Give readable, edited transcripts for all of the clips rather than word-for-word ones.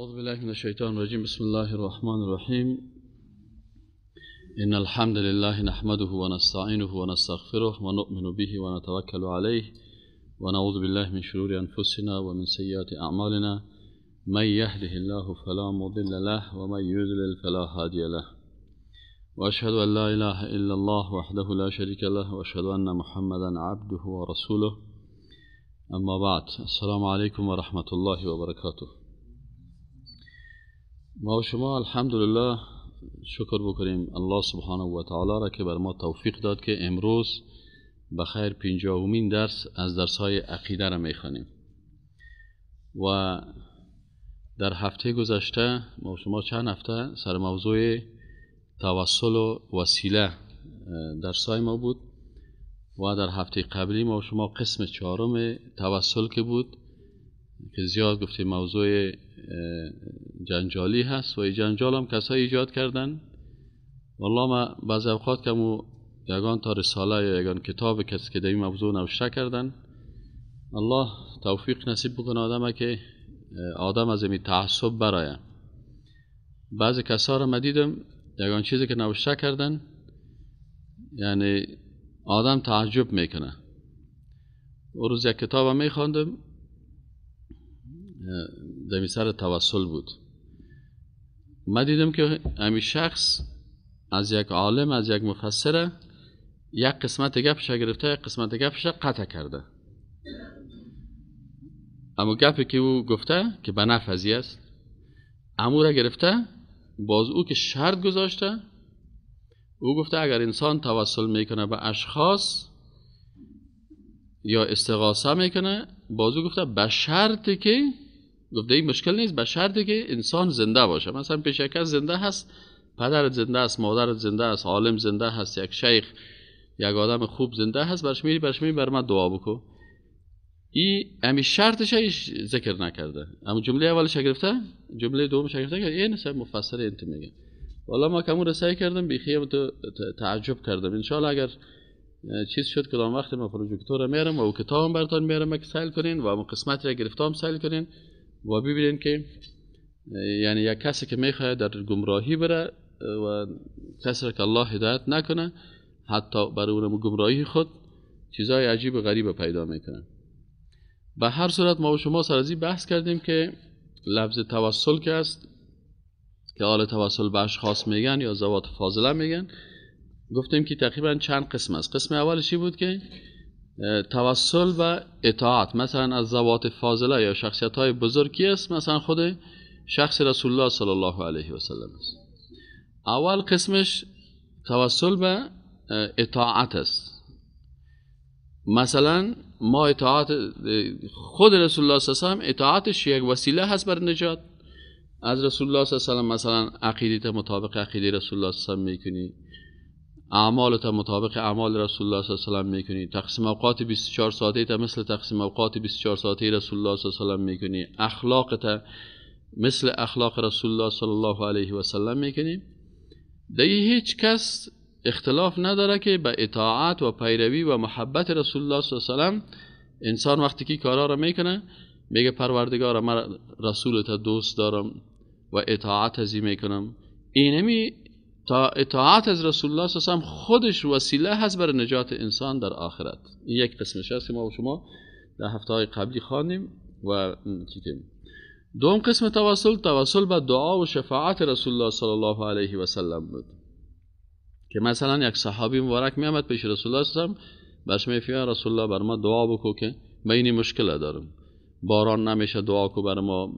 أعوذ بالله من الشيطان الرجيم. بسم الله الرحمن الرحيم. إن الحمد لله نحمده ونستعينه ونستغفره ونؤمن به ونتوكل عليه ونعوذ بالله من شرور أنفسنا ومن سيئات أعمالنا. من يهده الله فلا مضل له ومن يضلل فلا هادي له. وأشهد أن لا إله إلا الله وحده لا شريك له وأشهد أن محمدا عبده ورسوله. اما بعد. السلام علیکم و رحمت الله و برکاته. ما و شما الحمدلله شکر بکنیم الله سبحانه و تعالی را که بر ما توفیق داد که امروز بخیر 50مین درس از درس‌های عقیده را می‌خوانیم. و در هفته گذشته ما و شما چند هفته سر موضوع توسل و وسیله درس‌های ما بود و در هفته قبلی ما و شما قسم 4 توسل که بود که زیاد گفتیم موضوع جنجالی هست و این جنجال هم کسایی ایجاد کردن. والله ما بعضی اوقات که یگان تا رساله یا یگان کتاب کسی که در این موضوع نوشته کردن، الله توفیق نصیب بکنه آدم که آدم از این تعصب برایه. بعضی کسا را دیدم یگان چیزی که نوشته کردن یعنی آدم تعجب میکنه. اون روز یک کتاب میخواندم در سر توسل بود. من دیدم که همین شخص از یک عالم از یک مفسر یک قسمت گپش گرفته، یک قسمت گپش قطع کرده. اما گپی که او گفته که به نفع ازی است امو را گرفته، باز او که شرط گذاشته. او گفته اگر انسان توسل میکنه به اشخاص یا استغاثه میکنه، بازو گفته به شرطی که گفته این مشکل نیست، به شرطی که انسان زنده باشه. مثلا پیش یک کس زنده هست، پدرت زنده است، مادرت زنده است، عالم زنده هست، یک شیخ یک آدم خوب زنده هست، برش میری بر من دعا بکو. این همین شرطش ذکر نکرده. اما جمله اولش گرفته، جمله دومش گرفته که این سب مفسر انت میگه. والا ما کمون رسایی کردم بیخیام تو تعجب کردم. انشاءالله اگر چیز شد کدام وقت ما پروژکتور میارم و کتابم براتون میارم که سیل کنین و اون قسمتی را گرفتم سیل کنین و ببینین که یعنی یک کسی که میخواد در گمراهی بره و کسی را که الله هدایت نکنه حتی برای اونم گمراهی خود چیزای عجیب و غریب پیدا میکنه. به هر صورت ما و شما سر از این بحث کردیم که لفظ توسل که است که حال توسل به اشخاص میگن یا ذوات فاضله میگن، گفتیم که تقریبا چند قسم است. قسم اولشی بود که توسل به اطاعت مثلا از ذوات فاضله یا شخصیت های بزرگی است، مثلا خود شخص رسول الله صلی الله علیه و سلم است. اول قسمش توسل به اطاعت است. مثلا ما اطاعت خود رسول الله صلی الله علیه و سلم اطاعتش یک وسیله هست بر نجات. از رسول الله صلی الله علیه و سلم مثلا عقیدت مطابق عقیده رسول الله صلی الله علیه و سلم میکنی، اعمالت مطابق اعمال رسول الله صلی الله علیه و سلم میکنی، تقسیم اوقات 24 ساعته تا مثل تقسیم اوقات 24 ساعته رسول الله صلی الله علیه و سلم میکنی، اخلاقت مثل اخلاق رسول الله صلی الله علیه و سلم میکنی. دیگه هیچ کس اختلاف نداره که به اطاعت و پیروی و محبت رسول الله صلی الله علیه و سلم انسان وقتی که کارا را میکنه میگه پروردگار من رسولت دوست دارم و اطاعت ازی میکنم. اینمی تا اطاعت از رسول الله صلی الله علیه و سلم خودش وسیله هست برای نجات انسان در آخرت. این یک قسمش هست که ما و شما در هفته‌های قبلی خواندیم. و دوم قسم توسل به دعا و شفاعت رسول الله صلی الله علیه و سلم بود که مثلا یک صحابی مبارک می آمد پیش رسول الله صلی الله علیه و سلم، برش میفرمود رسول الله بر ما دعا بکو که من این مشکل دارم، باران نمیشه، دعا کو بر ما،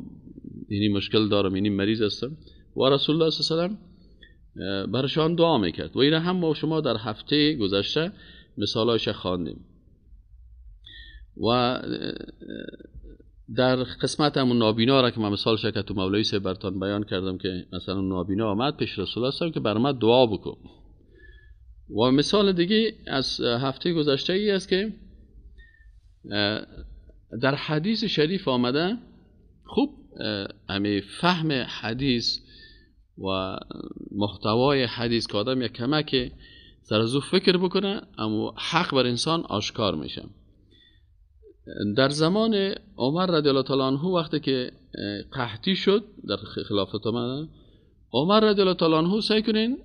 این مشکل دارم، این مریض هستم. و رسول الله صلی الله علیه و سلم برشان دعا میکرد و این هم ما شما در هفته گذشته مثالایش خواندیم. و در قسمت همون نابینا را که من مثال شکت و مولوی سے برتان بیان کردم که مثلا نابینا آمد پیش رسول الله صلی الله علیه و سلم که بر ما دعا بکن. و مثال دیگه از هفته گذشته ای است که در حدیث شریف آمده. خوب همه فهم حدیث و محتوای حدیث که آدم یک کمک سر از او فکر بکنه اما حق بر انسان آشکار میشه. در زمان عمر رضی الله تعالی عنه وقتی که قحطی شد در خلافت آمدن، عمر رضی الله تعالی عنه سعی کنین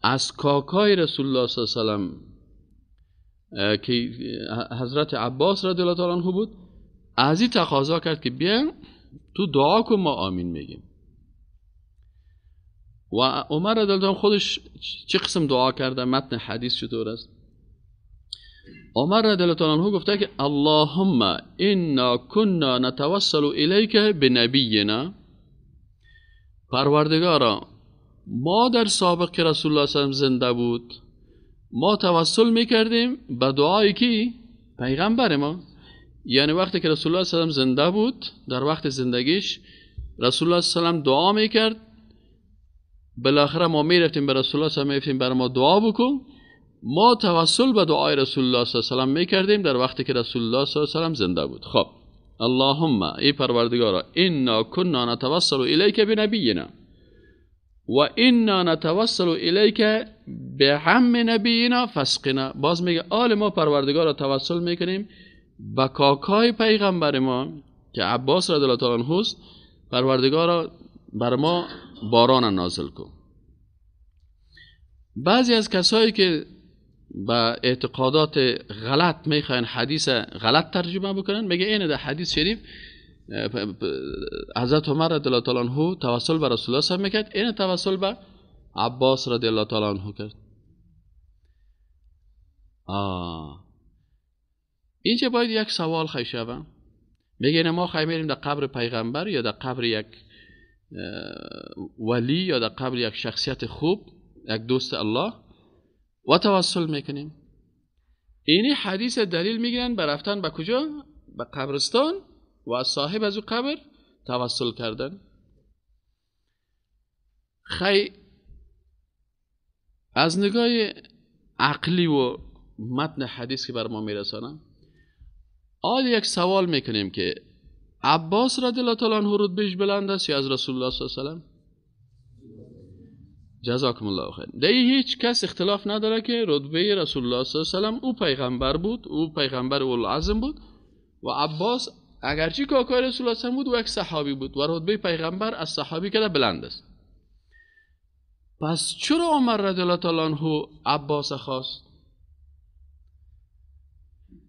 از کاکای رسول الله صلی الله علیه و سلم که حضرت عباس رضی الله تعالی عنه بود، از این تقاضا کرد که بیا تو دعا کن ما آمین میگیم. و عمر رضی الله عنه خودش چه قسم دعا کرده، متن حدیث چطور است؟ عمر رضی الله تعالی عنه گفته که اللهم انا كنا نتوسل الیک بنبینا، پروردگارا ما در سابق رسول الله صلی الله علیه و زنده بود ما توسل میکردیم به دعایی که پیغمبر ما، یعنی وقتی که رسول الله صلی الله علیه و زنده بود در وقت زندگیش رسول الله صلی الله علیه و دعا میکرد، بالاخره ما میرفتیم به رسول الله صلی الله علیه و میگفتیم برای ما دعا بکن، ما توسل به دعای رسول الله صلی الله علیه و میکردیم در وقتی که رسول الله صلی الله علیه و زنده بود. خب اللهم ای پروردگارا انا كنا نتوسل الیک بنبینا و انا نتوسل الیک بعم نبینا فاسقنا، باز میگه آل ما پروردگارا توسل میکنیم با کاکای پیغمبر ما که عباس رضی الله تعالی عنه است، پروردگارا بر ما باران نازل کن. بعضی از کسایی که با اعتقادات غلط میخواین حدیث غلط ترجمه بکنن، میگه اینه در حدیث شریف حضرت عمر رضی الله تعالی عنه توسل به رسول الله صلی الله علیه و میکرد، اینه توسل به عباس رضی الله تعالی عنه کرد. اینجا باید یک سوال خواهی شود، میگه ما خواهی میریم در قبر پیغمبر یا در قبر یک ولی یا در قبر یک شخصیت خوب، یک دوست الله و توسل میکنیم. اینی حدیث دلیل میگیرن بر رفتن به کجا؟ به قبرستان و از صاحب از او قبر توسل کردن. خی از نگاه عقلی و متن حدیث که بر ما میرسانم، یک سوال میکنیم که عباس رضی الله تعالی عنه رتبهش بلند است یا از رسول الله صلی الله علیه و سلم؟ جزاکم الله خیر. در هیچ کس اختلاف نداره که رتبه رسول الله صلی الله علیه و سلم او پیغمبر بود، او پیغمبر اولوالعزم بود و عباس اگرچه کاکای رسول الله صلی الله علیه و سلم بود و یک صحابی بود و رتبه پیغمبر از صحابی که بلند است. پس چرا عمر رضی الله تعالی عنه عباس خواست؟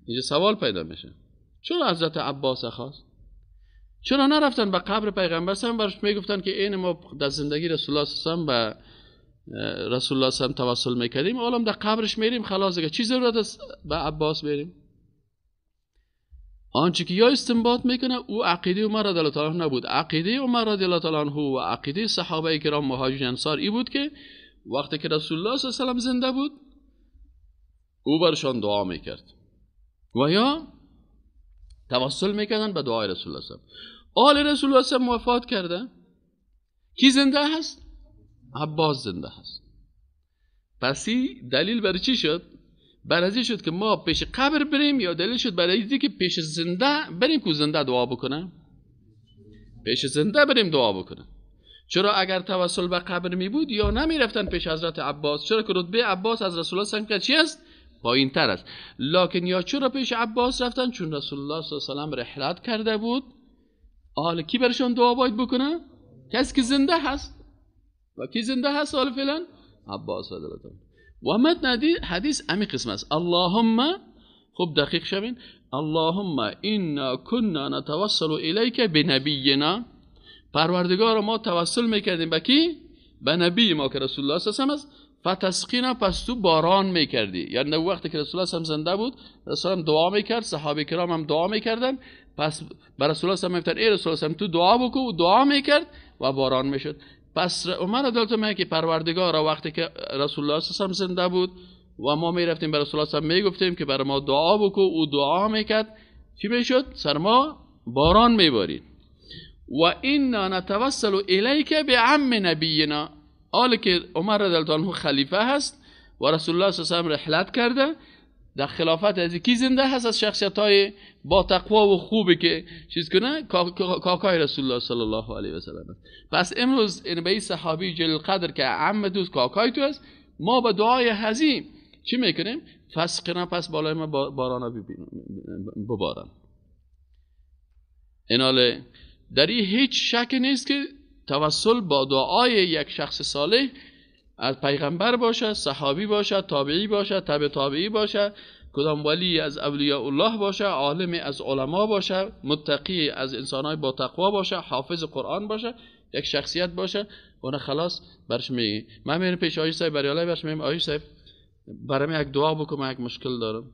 اینجا سوال پیدا میشه، چرا حضرت عباس خواست؟ چرا نرفتن به قبر پیغمبر صلی الله علیه و سلم برش میگفتن که این ما در زندگی رسول الله صلی الله علیه و سلم به رسول الله صلی الله علیه و سلم توسل میکردیم، حالا در قبرش میریم خلاص دیگه چی ضرورت است به عباس بریم؟ آنچه که یا استنباط میکنه او عقیده عمر رضی الله تعالی عنه نبود، عقیده عمر رضی الله تعالی عنه و عقیده صحابه کرام مهاجرین انصار ای بود که وقتی که رسول الله صلی الله علیه و سلم زنده بود او برشان دعا میکرد و یا توسل میکردن به دعای رسول الله صلی الله علیه و سلم. آل رسول الله صلی الله علیه و سلم وفات کرده، کی زنده هست؟ عباس زنده هست. پس دلیل برای چی شد؟ برای این شد که ما پیش قبر بریم یا دلیل شد برای اینکه پیش زنده بریم که زنده دعا بکنه؟ پیش زنده بریم دعا بکنه. چرا اگر توسل به قبر می بود یا نمی رفتن پیش حضرت عباس؟ چرا که رتبه عباس از رسول الله صلی الله علیه و سلم چی است؟ پایین تر است. لکن یا چرا پیش عباس رفتن؟ چون رسول الله صلی الله علیه و سلم رحلت کرده بود. حالا کی برشان دعا باید بکنه؟ کسی که زنده هست. و کی زنده هست حالا فعلا؟ عباس رضی الله عنه. و متن حدیث امی قسم است. اللهم، خوب دقیق شوین، اللهم انا كنا نتوسل الیک بنبینا، پروردگار ما توسل میکردیم به کی؟ به نبی ما که رسول الله صلی الله علیه و سلم است. فتسقینا، پس تو باران میکردی. یعنی وقتی که رسول الله صلی الله علیه و سلم زنده بود رسول الله دعا میکرد، صحابه کرام هم دعا میکردن، پس بر رسول الله صلی الله علیه و سلم ای رسول الله تو دعا بکن و دعا میکرد و باران میشد. پس عمر رضی الله عنه که پروردگار وقتی که رسول الله صلی الله علیه و سلم زنده بود و ما میرفتیم بر رسول الله صلی الله علیه و سلم میگفتیم که بر ما دعا بکن و دعا میکرد، چی میشد؟ سر ما باران میبارید. و انا نتوسل الیک بعم نبینا، حالا که عمر رضی الله عنه خلیفه هست و رسول الله صلی الله علیه و سلم رحلت کرده، در خلافت از کی زنده هست؟ از شخصیت های با تقوا و خوبی که چیز کنه، کاکای رسول الله صلی الله علیه و سلم. پس امروز این به این صحابی جلیل قدر که عم دوست کاکای تو است، ما با دعای هزیم چی میکنیم؟ فسقنا، پس بالای ما بارانا ببارن. این حال در این هیچ شک نیست که توسل با دعای یک شخص صالح از پیغمبر باشه، صحابی باشه، تابعی باشه، تبع تابعی باشه، کدام ولی از اولیاء الله باشه، عالم از علما باشه، متقی از انسانای با تقوا باشه، حافظ قرآن باشه، یک شخصیت باشه، اون خلاص برش میگه. من میرم پیش آقای صاحب بریالای برش میگم آقای صاحب برام یک دعا بکن، من یک مشکل دارم.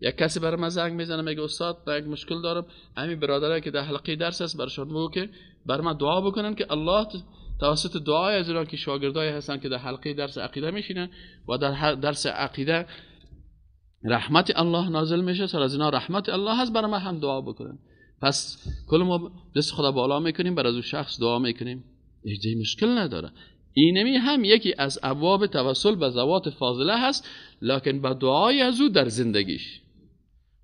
یک کسی برای من زنگ میزنه میگه استاد من یک مشکل دارم، همین برادرایی که در حلقه درس است برشون بگو که برای من دعا بکنن که الله توسط دعای از اینا که شاگردای هستن که در حلقه درس عقیده میشینن و در درس عقیده رحمت الله نازل میشه، سر از اینا رحمت الله هست، برای من هم دعا بکنن. پس کل ما دست خدا بالا میکنیم، برای از اون شخص دعا میکنیم، هیچ مشکل نداره. اینمی هم یکی از ابواب توسل به ذوات فاضله هست، لکن با دعای از او در زندگیش.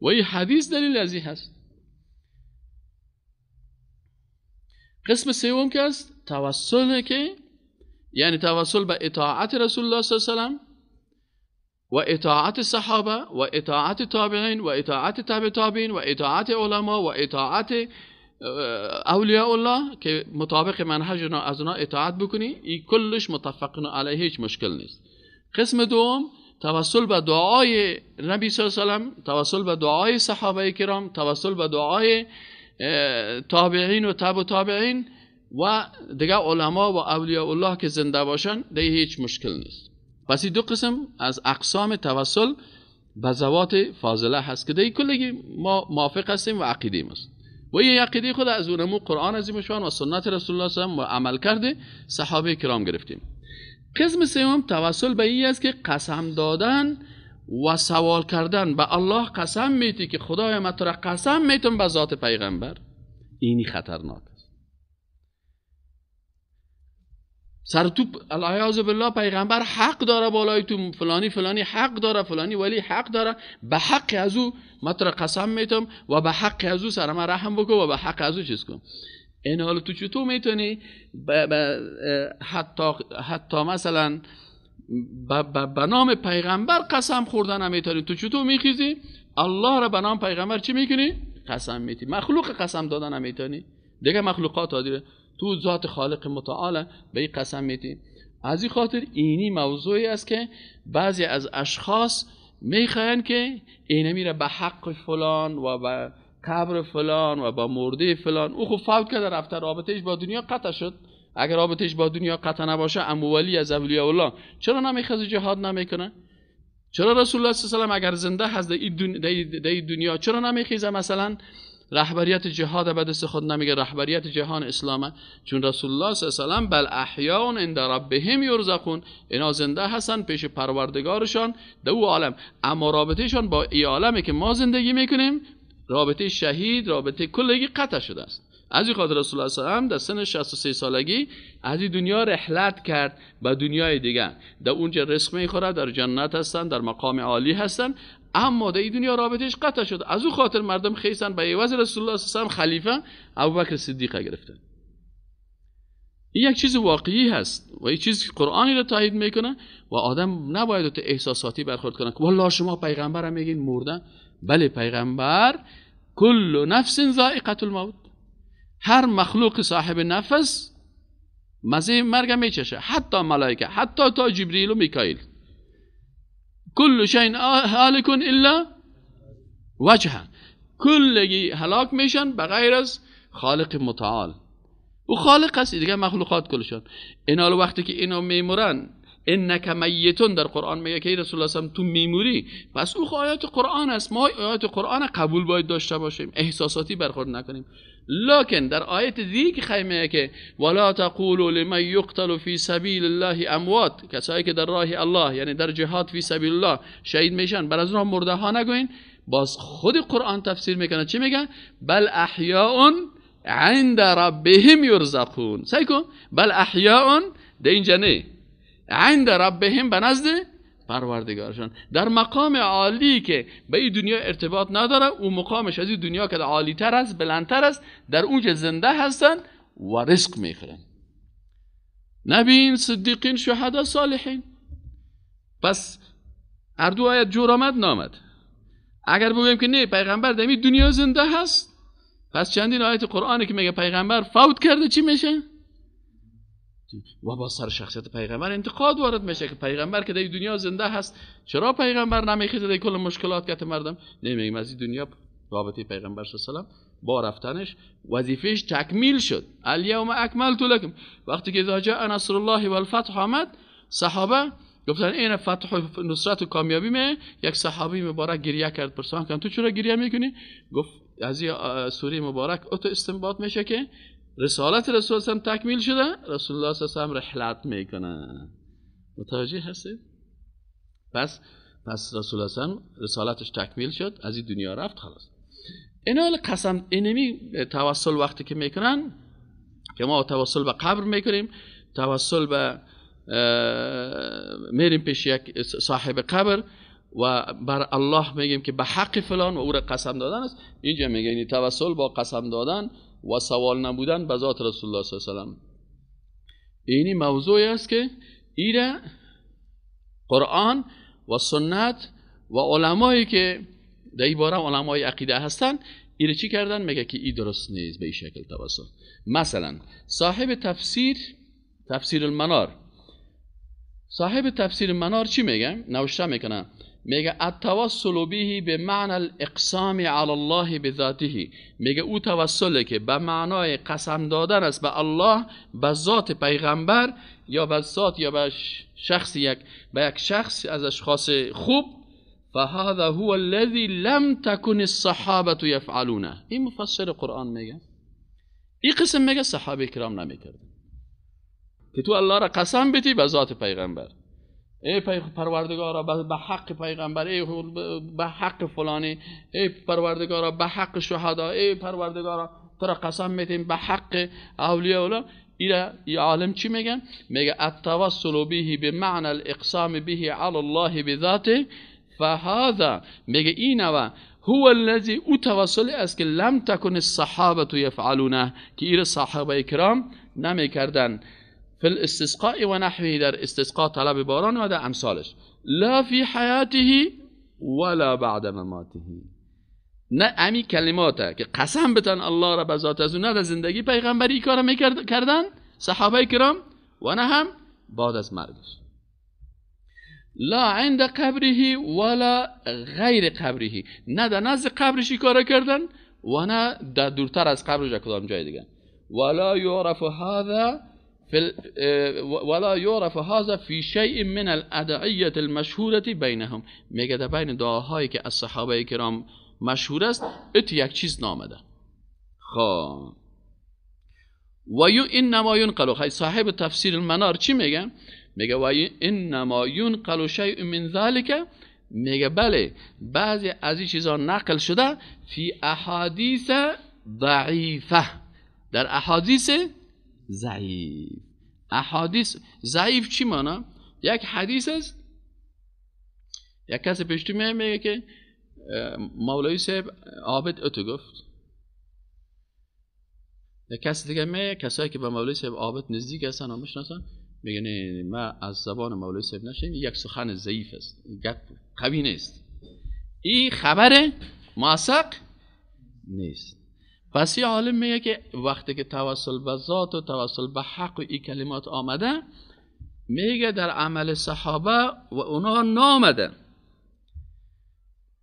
و این حدیث دلیل از این هست. قسم سوم که است توسل، که یعنی توسل به اطاعت رسول الله صلی الله علیه و سلم و اطاعت صحابه و اطاعت تابعین و اطاعت تبع تابعین و اطاعت علما و اطاعت اولیاء الله که مطابق منهج از اونا اطاعت بکنی، این کلش متفقن علیه، هیچ مشکل نیست. قسم دوم توسل به دعای نبی صلی الله علیه و سلم، توسل به دعای صحابه کرام، توسل به دعای تابعین و تبع تابعین و دیگه علما و اولیاء الله که زنده باشن، دیگه هیچ مشکل نیست. پس این دو قسم از اقسام توسل به ذوات فاضله هست که دیگه کلگی ما موافق هستیم و عقیده است. و این عقیده خود از اونمو قرآن عظیم شان و سنت رسول الله صلی الله علیه و عمل کرده صحابه کرام گرفتیم. قسم سوم توسل به این است که قسم دادن و سوال کردن به الله، قسم میتی که خدای من تو را قسم میتم به ذات پیغمبر، اینی خطرناک است. سر تو العیاذ بالله پیغمبر حق داره بالای تو، فلانی حق داره، فلانی ولی حق داره، به حق از او من تو را قسم میتم و به حق از او سر من رحم بکن و به حق از او چیز کن. این حال تو چطور میتونی حتی مثلا به نام پیغمبر قسم خوردن نمیتونی؟ تو چطور میخیزی الله را به نام پیغمبر چی میکنی؟ قسم میتی. مخلوق قسم دادن نمیتونی، دیگه مخلوقات دیگه تو ذات خالق متعال به این قسم میتی. از این خاطر اینی موضوعی است که بعضی از اشخاص میخواین که اینه میره به حق فلان و به قبر فلان و با مرده فلان، او خب فوت کرده رفته، رابطهش با دنیا قطع شد. اگر رابطهش با دنیا قطع نباشه، امو ولی از اولیاء الله چرا نمیخواد جهاد نمیکنه؟ چرا رسول الله صلی الله علیه و آله اگر زنده هست در این دنیا چرا نمیخیزه مثلا رهبریت جهاد به دست خود نمیگه، رهبریت جهان اسلامه؟ چون رسول الله صلی الله علیه و آله بل احیاء عند ربهم یرزقون، اینا زنده هستن پیش پروردگارشان در او عالم، اما رابطهشان با این عالمی که ما زندگی میکنیم، رابطه شهید، رابطه کلگی قطع شده است. از این خاطر رسول الله صلی الله علیه و آله در سن 63 سالگی از این دنیا رحلت کرد به دنیای دیگه، در اونجا رزق میخوره، در جنت هستن، در مقام عالی هستن، اما در این دنیا رابطهش قطع شد. از اون خاطر مردم خیسن به عوض رسول الله صلی الله علیه و آله خلیفه ابوبکر صدیق گرفتن. این یک چیز واقعی هست و این چیزی که قرآنی رو تایید میکنه و آدم نباید تو احساساتی برخورد کنه که والله شما پیغمبر هم میگین مرده. بله پیغمبر کل نفس ذائقه الموت، هر مخلوق صاحب نفس مزه مرگ میچشه، حتی ملائکه، حتی تا جبریل و میکائیل. کل شیء هالک الا وجهه، کلگی هلاک میشن بغیر از خالق متعال. و خالق هست دیگه، مخلوقات کلشان. اینا وقتی که اینا میمورن، انک میتون در قرآن میگه که رسول الله صلی الله علیه و آله تو میموری، پس او آیات قرآن است، ما آیات قرآن قبول باید داشته باشیم، احساساتی برخورد نکنیم. لکن در آیت دیگه که خیمه که ولا تقولوا لمن یقتل فی سبیل الله اموات، کسایی که در راه الله یعنی در جهاد فی سبیل الله شهید میشن بر از اونها مرده ها نگوین. باز خود قرآن تفسیر میکنه چی میگه؟ بل احیاء عند ربهم یرزقون. سعی کن بل احیاء در اینجا نه، عند ربهم به نزد پروردگارشان، در مقام عالی که به این دنیا ارتباط نداره، او مقامش از این دنیا که عالی تر است، بلندتر است، در اونجا زنده هستن و رزق میخورن. نبیین، صدیقین، شهدا، صالحین. پس هر دو آیت جور آمد نامد. اگر بگویم که نه پیغمبر در این دنیا زنده هست، پس چندین آیت قرآنی که میگه پیغمبر فوت کرده چی میشه؟ و با سر شخصیت پیغمبر انتقاد وارد میشه که پیغمبر که در دنیا زنده هست چرا پیغمبر نمیخیزه در کل مشکلات که مردم نمیگیم از این دنیا رابطه پیغمبر صلی الله علیه و سلم با رفتنش وظیفهش تکمیل شد. الیوم اکملت لکم. وقتی که اذا جاء نصر الله والفتح آمد صحابه گفتن این فتح و نصرت و کامیابی می. یک صحابی مبارک گریه کرد، پرسان کردن تو چرا گریه میکنی؟ گفت از این سوره مبارک تو استنباط میشه که رسالت رسول الله تکمیل شده، رسول الله صلی الله علیه و رحلت میکنه. متوجه هستی؟ پس رسول الله صلی الله علیه و رسالتش تکمیل شد، از این دنیا رفت خلاص. اینا قسم اینمی توسل وقتی که میکنن که ما توسل به قبر میکنیم، توسل به میریم پیش یک صاحب قبر و بر الله میگیم که به حق فلان و او را قسم دادن است. اینجا میگه یعنی توسل با قسم دادن و سوال نبودن به ذات رسول الله صلی الله علیه و سلم. اینی موضوعی است که ایره قرآن و سنت و علمایی که در این باره علمای عقیده هستن ایره چی کردن؟ میگه که این درست نیست به این شکل توسل. مثلا صاحب تفسیر المنار، صاحب تفسیر المنار چی میگه؟ نوشته میکنه، میگه التوسل به بمعنى الاقسام علی الله بذاته. میگه او توسله که به معنای قسم دادن است به الله، به ذات پیغمبر یا به ذات یا به شخص به یک شخص از اشخاص خوب. فهذا هو الذي لم تكن الصحابه يفعلونه. این مفسر قرآن میگه این قسم میگه صحابه کرام نمیکردن که تو الله را قسم بدی به ذات پیغمبر، ای پروردگارا به حق پیغمبر، ای به حق فلانی، ای پروردگارا به حق شهدا، ای پروردگارا تو را قسم میدیم به حق اولیاء الله. این عالم چی میگن؟ میگه التوسل به بمعنى الاقسام به علی الله بذاته. فهذا میگه این هو الذي او توسل است که لم تکن الصحابه یفعلونه، که این صحابه کرام نمیکردن. فی الاستسقاء و نحوه، در استسقاء طلب باران و در امثالش. لا فی حیاته ولا بعد مماته. نه امی کلماته که قسم بتن الله را به ذات از نه در زندگی پیغمبری کار میکردن صحابه کرام و نه هم بعد از مرگش. لا عند قبره ولا غیر قبره، نه در نزد قبرش کار کردن و نه در دورتر از قبرش کدام جای دیگه. ولا يعرف هذا في شيء من الادعیه المشهوره بینهم. میگه در بین دعاهایی که از صحابه کرام مشهور است ات یک چیز نامده. خب و انما ينقل، خیلی صاحب تفسیر المنار چی میگه؟ میگه و انما ينقل شيء من ذلك. میگه بله بعضی از این چیزا نقل شده فی احادیث ضعیفه، در احادیث ضعیف. احادیث ضعیف چی معنی؟ یک حدیث است، یک کسی پیشتو میگه که مولوی صاحب عابد اتو گفت، یک کسی دیگه میگه کسایی که به مولوی صاحب عابد نزدیک هستن و میشناسن میگه نه ما از زبان مولوی صاحب نشیم، یک سخن ضعیف است، گپ قوی نیست، این خبر موثق نیست. پس یه عالم میگه که وقتی که توسل به ذات و توسل به حق و این کلمات آمده، میگه در عمل صحابه و اونا نامده،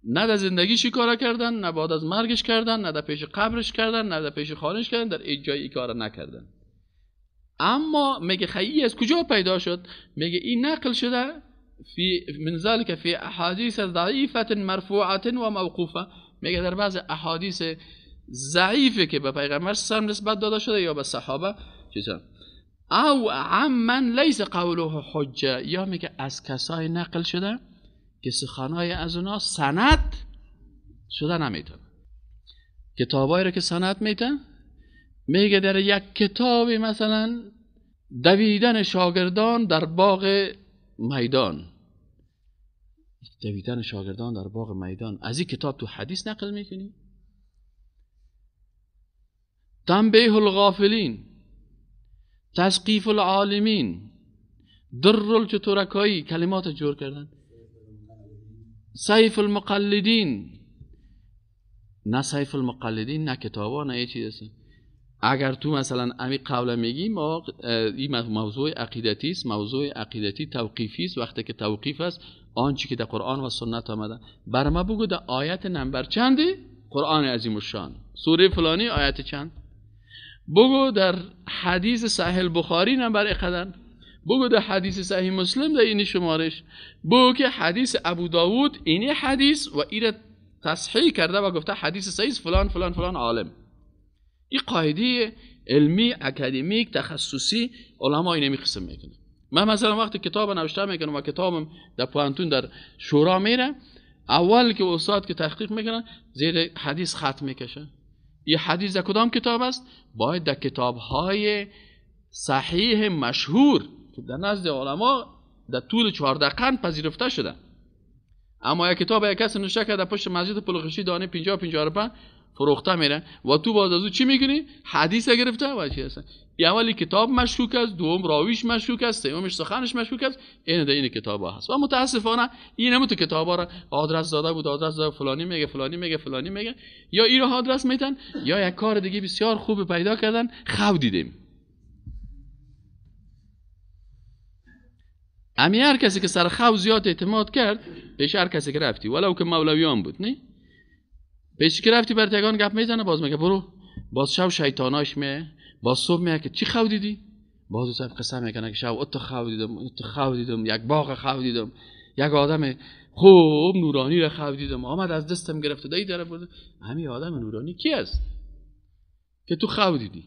نه در زندگیش کار کردن، نه بعد از مرگش کردن، نه در پیش قبرش کردن، نه در پیش خانش کردن، در این جای این کار نکردن. اما میگه خیلی از کجا پیدا شد؟ میگه این نقل شده من ذلك فی احادیث ضعیفه مرفوعه و موقوفه. میگه در بعض احادیث ضعیفه که به پیغمبر صلی نسبت داده شده یا به صحابه چیزا، او عمن لیس قوله حجه، یا میگه از کسای نقل شده که سخنای از اونا سند شده نمیتونه. کتابایی رو که سند میتونه، میگه در یک کتابی مثلا دویدن شاگردان در باغ میدان، دویدن شاگردان در باغ میدان، از این کتاب تو حدیث نقل میکنی؟ تنبیه الغافلین، تسقیف العالمین، در الچطورکایی، کلمات جور کردن، سیف المقلدین، نه سیف المقلدین، نه کتابا، نه یه چیز. اگر تو مثلا امی قوله میگی ما این موضوع عقیدتی است، موضوع عقیدتی توقیفی است. وقتی که توقیف است آنچه که در قرآن و سنت آمده بر ما بگو در آیت نمبر چندی قرآن عظیم الشان سوره فلانی آیت چند، بگو در حدیث صحیح بخاری نمبر قدر، بگو در حدیث صحیح مسلم در این شمارش، بگو که حدیث ابو داود اینی حدیث و این تصحیح کرده و گفته حدیث صحیح فلان فلان فلان عالم. این قاعده علمی اکادمیک تخصصی علما اینو قسم میکنه. من مثلا وقتی کتاب نوشته میکنم و کتابم در پوانتون در شورا میره، اول که استاد که تحقیق میکنن زیر حدیث خط میکشه. این حدیث در کدام کتاب است؟ باید در کتاب‌های صحیح مشهور که در نزد علما در طول 14 قرن پذیرفته شده. اما یک کتاب یک کس نوشته کرده پشت مسجد پلوخشی دانه 50 روپیه فروخته میره و تو باز از او چی میکنی؟ حدیث گرفته و چی هست؟ اولی کتاب مشکوک است، دوم راویش مشکوک است، سومش سخنش مشکوک است. این در این کتابا هست و متاسفانه این هم تو کتابا را آدرس داده بود، آدرس داده فلانی میگه فلانی میگه فلانی میگه، یا این رو آدرس میتن یا یک کار دیگه بسیار خوب پیدا کردن خو دیدیم. امی هر کسی که سر خو زیاد اعتماد کرد پیش هر کسی که رفتی ولو که مولویان بود نه پیش که رفتی برتگان گپ میزنه، باز میگه برو، باز شب شیطاناش میه، باز صبح میگه که چی خو دیدی، باز صاحب قسم میکنه که شب ات خو دیدم، یک باغ خو دیدم، یک آدم خوب نورانی را خو دیدم، آمد از دستم گرفت دایی داره برد. همین آدم نورانی کی است که تو خو دیدی؟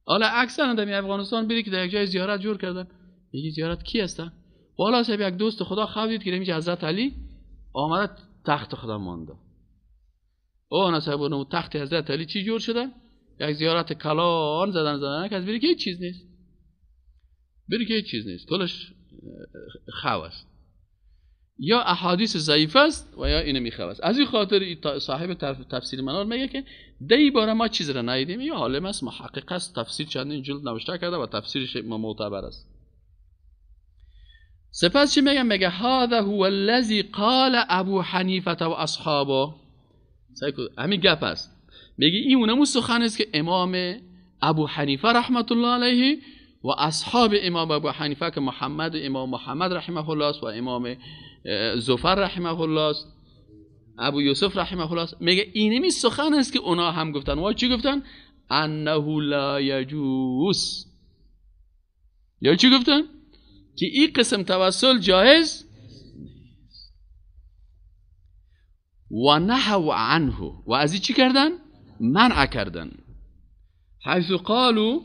حالا اکثر در افغانستان بری که در یک جای زیارت جور کردن، میگی زیارت کی هستن؟ والا صاحب یک دوست خدا خو دید که میگه حضرت علی آمد تخت خدا مانده. او نصیب اون تخت حضرت علی چی جور شده؟ یک زیارت کلان زدن که از بری که هیچ چیز نیست، بری که هیچ چیز نیست، کلش خو است، یا احادیث ضعیف است و یا اینو میخو است. از این خاطر صاحب تفسیر منار میگه که دی باره ما چیز را ندیدیم، یا عالم است محقق است، تفسیر چندین جلد نوشته کرده و تفسیرش معتبر است. سپس چی میگه؟ میگه هذا هو الذی قال ابو حنیفه و اصحابه. همین گپ است. میگه این اونمو سخن است که امام ابو حنیفه رحمت الله علیه و اصحاب امام ابو حنیفه که امام محمد رحمه الله است و امام زفر رحمه الله است، ابو یوسف رحمه الله است، میگه اینمی سخن است که اونا هم گفتن. و چی گفتن؟ انه لا یجوز. یا چی گفتن؟ که این قسم توسل جایز و نهوا عنه، و از این چی کردن؟ منع کردن. حیث قالو،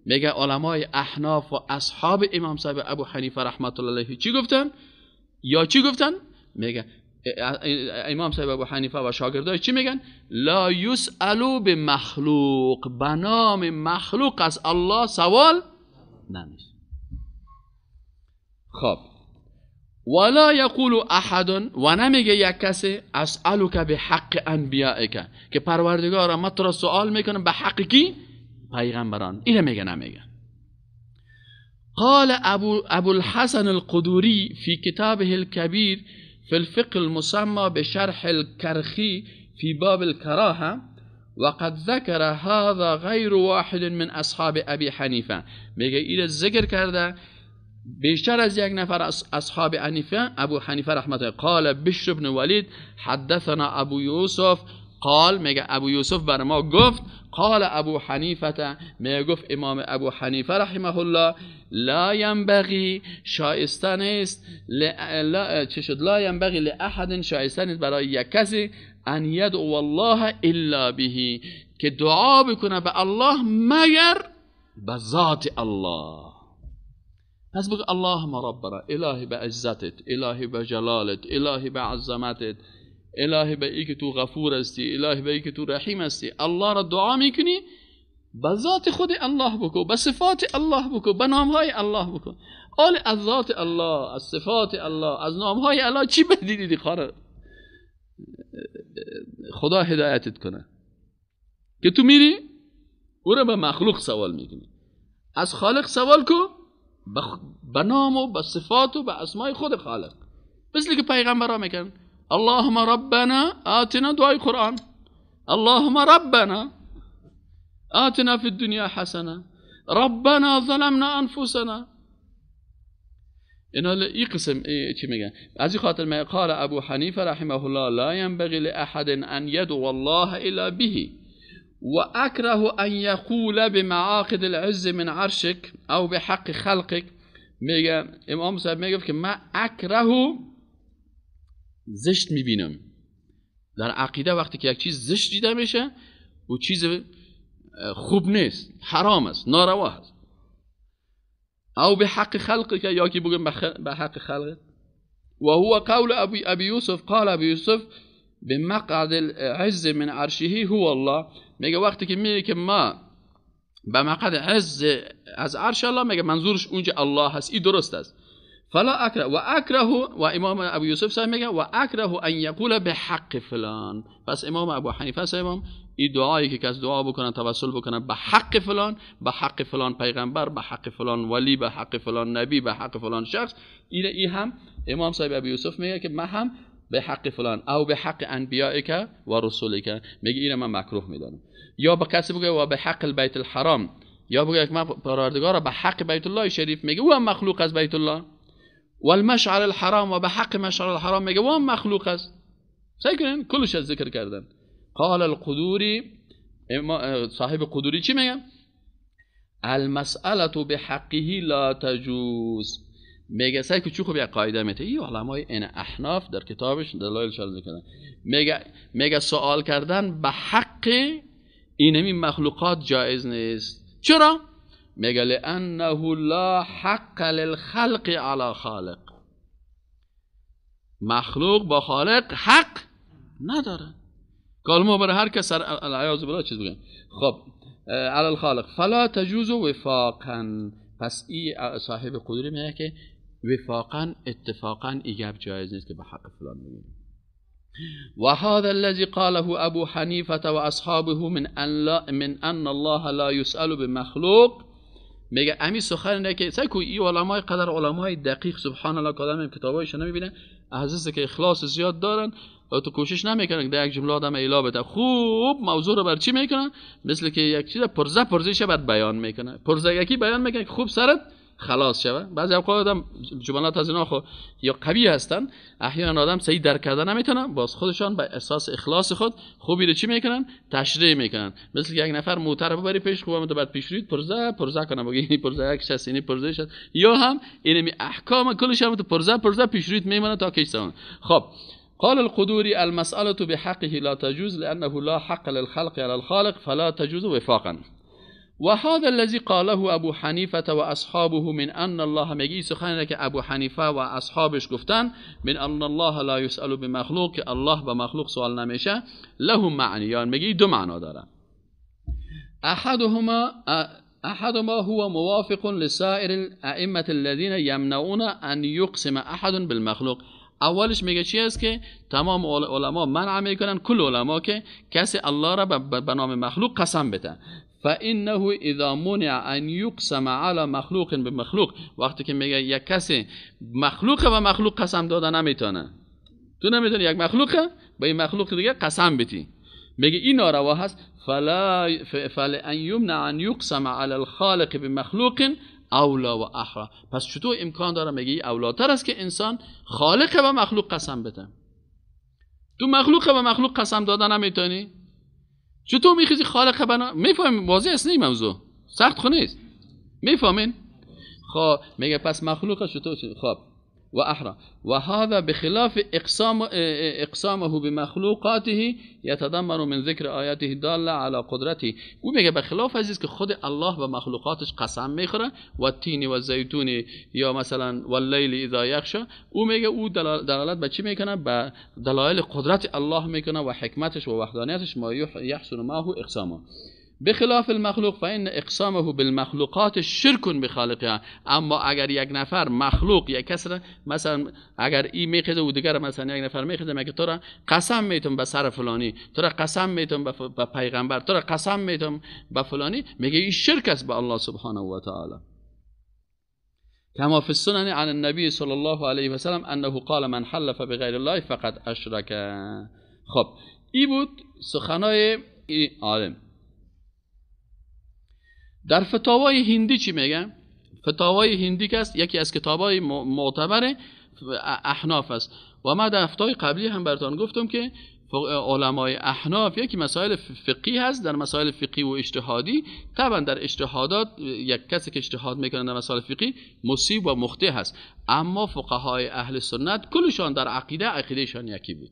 میگه علمای احناف و اصحاب امام صاحب ابو حنیفه رحمت الله علیه چی گفتن؟ یا چی گفتن؟ میگه امام صاحب ابو حنیفه و شاگرداش چی میگن؟ لا یسألو بمخلوق، بنام مخلوق از الله سوال نمیشه. خب ولا یقول احد، و نمیگه یک کسی اسألک بحق انبیائک، که پروردگار ما تو را سوال میکنم به حق کی؟ پیغمبران. اینو میگه نمیگه. قال ابو الحسن القدوری في كتابه الكبير في الفقه المسمى بشرح الكرخي في باب الكراهة وقد ذكر هذا غير واحد من اصحاب ابي حنيفه. میگه این ذکر کرده بیشتر از یک نفر اصحاب حنیفه ابو حنیفه رحمت الله. قال بشر بن ولید حدثنا ابو یوسف قال، میگه ابو یوسف بر ما گفت، قال ابو حنیفه، میگه گفت امام ابو حنیفه رحمه الله، لا ينبغي شایسته نیست لا ينبغي لاحد، شایسته نیست برای یک کسی ان يدعو الله الا به، که دعا بکنه به الله مگر به ذات الله. پس بگو اللهم ربنا، الهی به عزتت، الهی به جلالت، الهی به عظمتت، الهی به ای که تو غفور هستی، الهی به ای که تو رحیم هستی. الله را دعا میکنی به ذات خود الله بکن، به صفات الله بکن، به نامهای الله بکن. حال از ذات الله، از صفات الله، از نامهای الله چی بدی دیدی خاره؟ خدا هدایتت کنه که تو میری او را به مخلوق سوال میکنی. از خالق سوال کن به نام و به صفات و به اسمای خود خالق، مثل که پیغمبرها میکنن اللهم ربنا آتنا، دعای قرآن. اللهم ربنا آتنا في الدنيا حسنه ربنا ظلمنا انفسنا. اینا این قسم چی میگن؟ از این خاطر میگه قال ابو حنیفه رحمه الله لا ينبغي لاحد ان يدعو الله الا به واكره ان يقول بمعاقد العز من عرشك او بحق خلقك. میگه امام صاحب میگه که من اکره زشت میبینم در عقیده. وقتی که یک چیز زشت دیده میشه و چیز خوب نیست، حرام است، ناروا است. او به حق خلقی که یا که بگم به حق خلق. و هو قول ابی یوسف قال ابی یوسف بمقعد العز من عرشه هو الله. میگه وقتی که میگه که ما به مقعد عز از عرش الله، میگه منظورش اونجا الله هست. این درست است. فلا اکره و اکره، و امام ابو یوسف صاحب میگه و اکره ان یقول به حق فلان. پس امام ابو حنیفه صاحب این دعایی که کس دعا بکنه توسل بکنه به حق فلان، به حق فلان پیغمبر، به حق فلان ولی، به حق فلان نبی، به حق فلان شخص، این هم امام صاحب ابو یوسف میگه که من هم به حق فلان او به حق انبیائک و رسولک، میگه اینو من مکروه میدانم. یا به کسی بگه و به حق البیت الحرام، یا بگه که من پروردگار به حق بیت الله شریف، میگه او هم مخلوق از بیت الله. والمشعر الحرام و به حق مشعر الحرام، میگه و هم مخلوق است. سعی کنین کلش از ذکر کردن. قال القدوری، صاحب قدوری چی میگه؟ المسألة بحقه لا تجوز. میگه سعی که چی خوب یک قاعده میته. این علمای این احناف در کتابش دلایل شرح کردن. میگه سوال کردن به حق اینمی مخلوقات جایز نیست. چرا؟ میگه لانه لا حق للخلق على خالق. مخلوق با خالق حق نداره. قال ما برای هر کس العیاذ بالله چیز بگن. خب علی الخالق فلا تجوز وفاقا. پس این صاحب قدوری میگه که وفاقا اتفاقا ایجاب جایز نیست که به حق فلان بگیم. و هذا الذي قاله ابو حنیفه و اصحابه من ان الله لا يسأل بمخلوق. میگه امی سخن که سعی کو این علمای قدر علمای دقیق سبحان الله که آدم کتابایشون نمیبینه، از که اخلاص زیاد دارن و تو کوشش نمیکنن که در یک جمله آدم اعلام بده. خوب موضوع رو برچی میکنن؟ مثل که یک چیز پرزه بعد بیان میکنه، پرزه یکی بیان میکنه که خوب سرت خلاص شوه. بعضی اوقات آدم جملات از اینا خو یا قوی هستن، احیانا آدم صحیح درک کردن نمیتونه، باز خودشان به اساس اخلاص خود خوبی رو چی میکنن؟ تشریح میکنن. مثل که یک نفر موتر ببری پیش خوبم تو بعد پیش روید پرزه کنه بگی این پرزه یک شست این پرزه شد، یا هم اینمی احکام کلش هم تو پرزه پیش روید میمونه تا کیش سون. خب قال القدوري المسألة بحقه لا تجوز لأنه لا حق للخلق على الخالق فلا تجوز وفاقا. وهذا الذي قاله ابو حنیفه و اصحابه من ان الله، میگی سخنی که ابو حنیفه و اصحابش گفتن من ان الله لا يسأل بمخلوق، که الله به مخلوق سوال نمیشه، له معنیان، میگی دو معنا داره. احدهما هو موافق لسائر الائمه الذين يمنعون ان يقسم احد بالمخلوق. اولش میگه چی است که تمام علما منع میکنن، کل علما، که کسی الله را به نام مخلوق قسم بده. فانه اذا منع ان يقسم على مخلوق بمخلوق، وقتی که میگه یک کسی مخلوق به مخلوق قسم داده نمیتونه، تو نمیتونی یک مخلوق به این مخلوق دیگه قسم بدی، میگه این ناروا هست. فلا يمنع ان يقسم على الخالق بمخلوق اولا و احرا. پس چطور امکان داره؟ میگه اولاتر است که انسان خالق به مخلوق قسم بده. تو مخلوق به مخلوق قسم دادن نمیتونی، چطور میخیزی خالق بنا؟ میفهمین؟ واضح است این موضوع، سخت خو نیست، میفهمین؟ خب میگه پس مخلوق چطور؟ خب و احرا و هذا بخلاف اقسامه بمخلوقاته يتضمن من ذکر آیاته داله على قدرته. او میگه به خلاف از که خود الله به مخلوقاتش قسم میخوره، و تین و زیتون یا مثلا واللیل اذا یغشی، او میگه او دلالت به چی میکنه؟ به دلایل قدرت الله میکنه و حکمتش و وحدانیتش، ما یحسن معه اقسامه. بخلاف المخلوق فإن اقسامه بالمخلوقات شرک بخالقها. اما اگر یک نفر مخلوق یک کس مثلا اگر این میخیزه و دیگر مثلا یک نفر میخیزه میگه تو را قسم میتم به سر فلانی، تو را قسم میتم به پیغمبر، تو را قسم میتم به فلانی، میگه این شرک است به الله سبحانه و تعالی. كما في السنن عن النبي صلى الله عليه وسلم انه قال من حلف بغير الله فقد اشرك. خب ای بود سخنای این عالم. در فتاوای هندی چی میگن؟ فتاوای هندی که است یکی از کتابای معتبر احناف است و ما در هفته‌های قبلی هم براتون گفتم که علمای احناف یکی مسائل فقهی هست، در مسائل فقهی و اجتهادی. طبعا در اجتهادات یک کسی که اجتهاد میکنه در مسائل فقهی مصیب و مخطئ هست، اما فقهای اهل سنت کلشان در عقیدهشان یکی بود.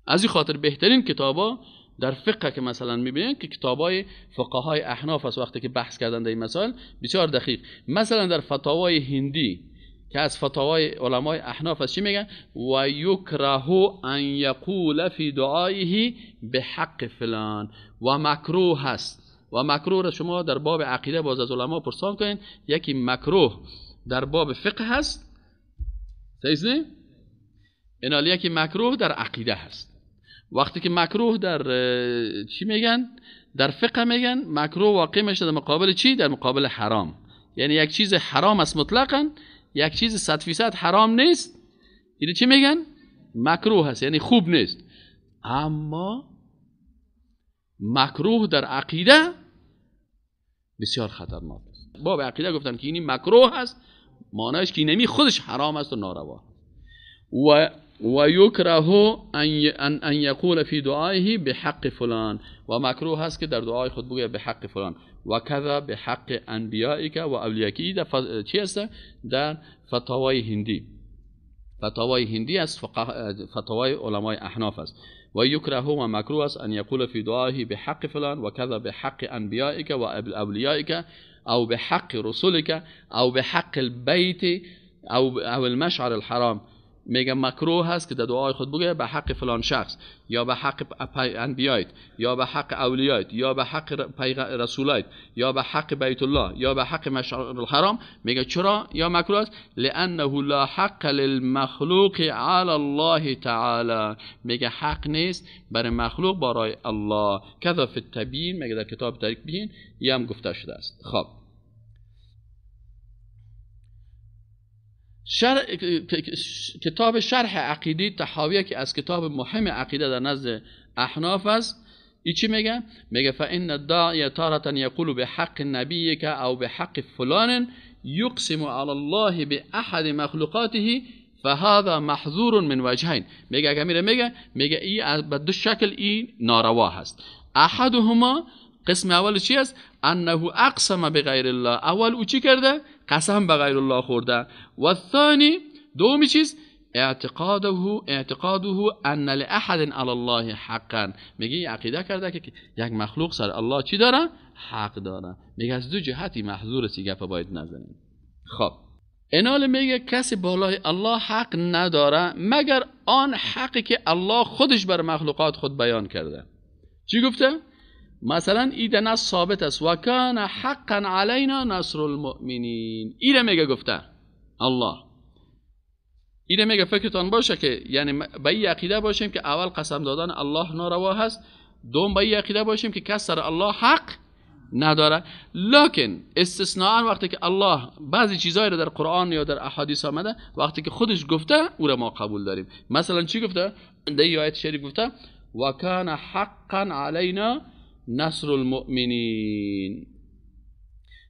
از این خاطر بهترین کتابا در فقه که مثلا میبینید که کتابای فقهای احناف است، وقتی که بحث کردن در این مسائل بسیار دقیق. مثلا در فتاوای هندی که از فتاوای علمای احناف است چی میگن؟ و یکره ان یقول فی دعایه بحق فلان، و مکروه هست. و مکروه را شما در باب عقیده باز از علما پرسان کنین. یکی مکروه در باب فقه هست، صحیح نه؟ اینال یکی مکروه در عقیده هست. وقتی که مکروه در چی میگن؟ در فقه میگن مکروه واقع میشه در مقابل چی؟ در مقابل حرام. یعنی یک چیز حرام است مطلقاً، یک چیز 100% حرام نیست، اینو چی میگن؟ مکروه هست، یعنی خوب نیست. اما مکروه در عقیده بسیار خطرناک است. باب عقیده گفتن که این مکروه هست، معنیش که اینمی خودش حرام است و ناروا. و یکره ان یقول فی دعایه بحق فلان، و مکروه هست که در دعای خود بگه بحق فلان. و کذا بحق انبیائک و اولیائک. در چی است؟ در فتاوای هندی. فتاوای هندی است، فتاوای علمای احناف است. و یکره و مکروه است ان یقول فی دعایه بحق فلان و کذا بحق انبیائک و اولیائک او بحق رسولک او بحق البیت او المشعر الحرام. میگه مکروه هست که در دعای خود بگه به حق فلان شخص، یا به حق انبیایت، یا به حق اولیایت، یا به حق رسولایت، یا به حق بیت الله، یا به حق مشعر الحرام. میگه چرا یا مکروه است؟ لانه لا حق للمخلوق علی الله تعالی. میگه حق نیست برای مخلوق برای الله. کذا فی التبیین، میگه در کتاب تبیین هم گفته شده است. خب کتاب شرح عقیده طحاویه که از کتاب مهم عقیده در نزد احناف است، ای چی میگه؟ میگه فإن الداعی تارة یقول بحق نبیک او بحق فلان یقسم علی الله باحد مخلوقاته فهذا محظور من وجهین. میگه اگه میگه این به دو شکل این ناروا هست. احدهما، قسم اول چی است؟ انه اقسم بغیر الله. اول او چی کرده؟ قسم به غیر الله خورده. و الثانی، دومی چیز، اعتقاده ان لاحد علی الله حقا. میگه عقیده کرده که یک مخلوق سر الله چی داره؟ حق داره. میگه از دو جهتی محظور سی گپ باید نزنیم. خب اینال میگه کسی بالای الله حق نداره مگر آن حقی که الله خودش بر مخلوقات خود بیان کرده. چی گفته؟ مثلا ایدن ثابت است و کان حقا علینا نصر المؤمنین. اینه میگه گفته الله. اینه میگه فکرتان باشه که یعنی به این عقیده باشیم که اول قسم دادن الله ناروا هست، دوم به این عقیده باشیم که کس سر الله حق نداره. لکن استثناء وقتی که الله بعضی چیزایی رو در قرآن یا در احادیث آمده وقتی که خودش گفته او را ما قبول داریم. مثلا چی گفته؟ در این آیت شریف گفته و کان حقا علینا نصر المؤمنین.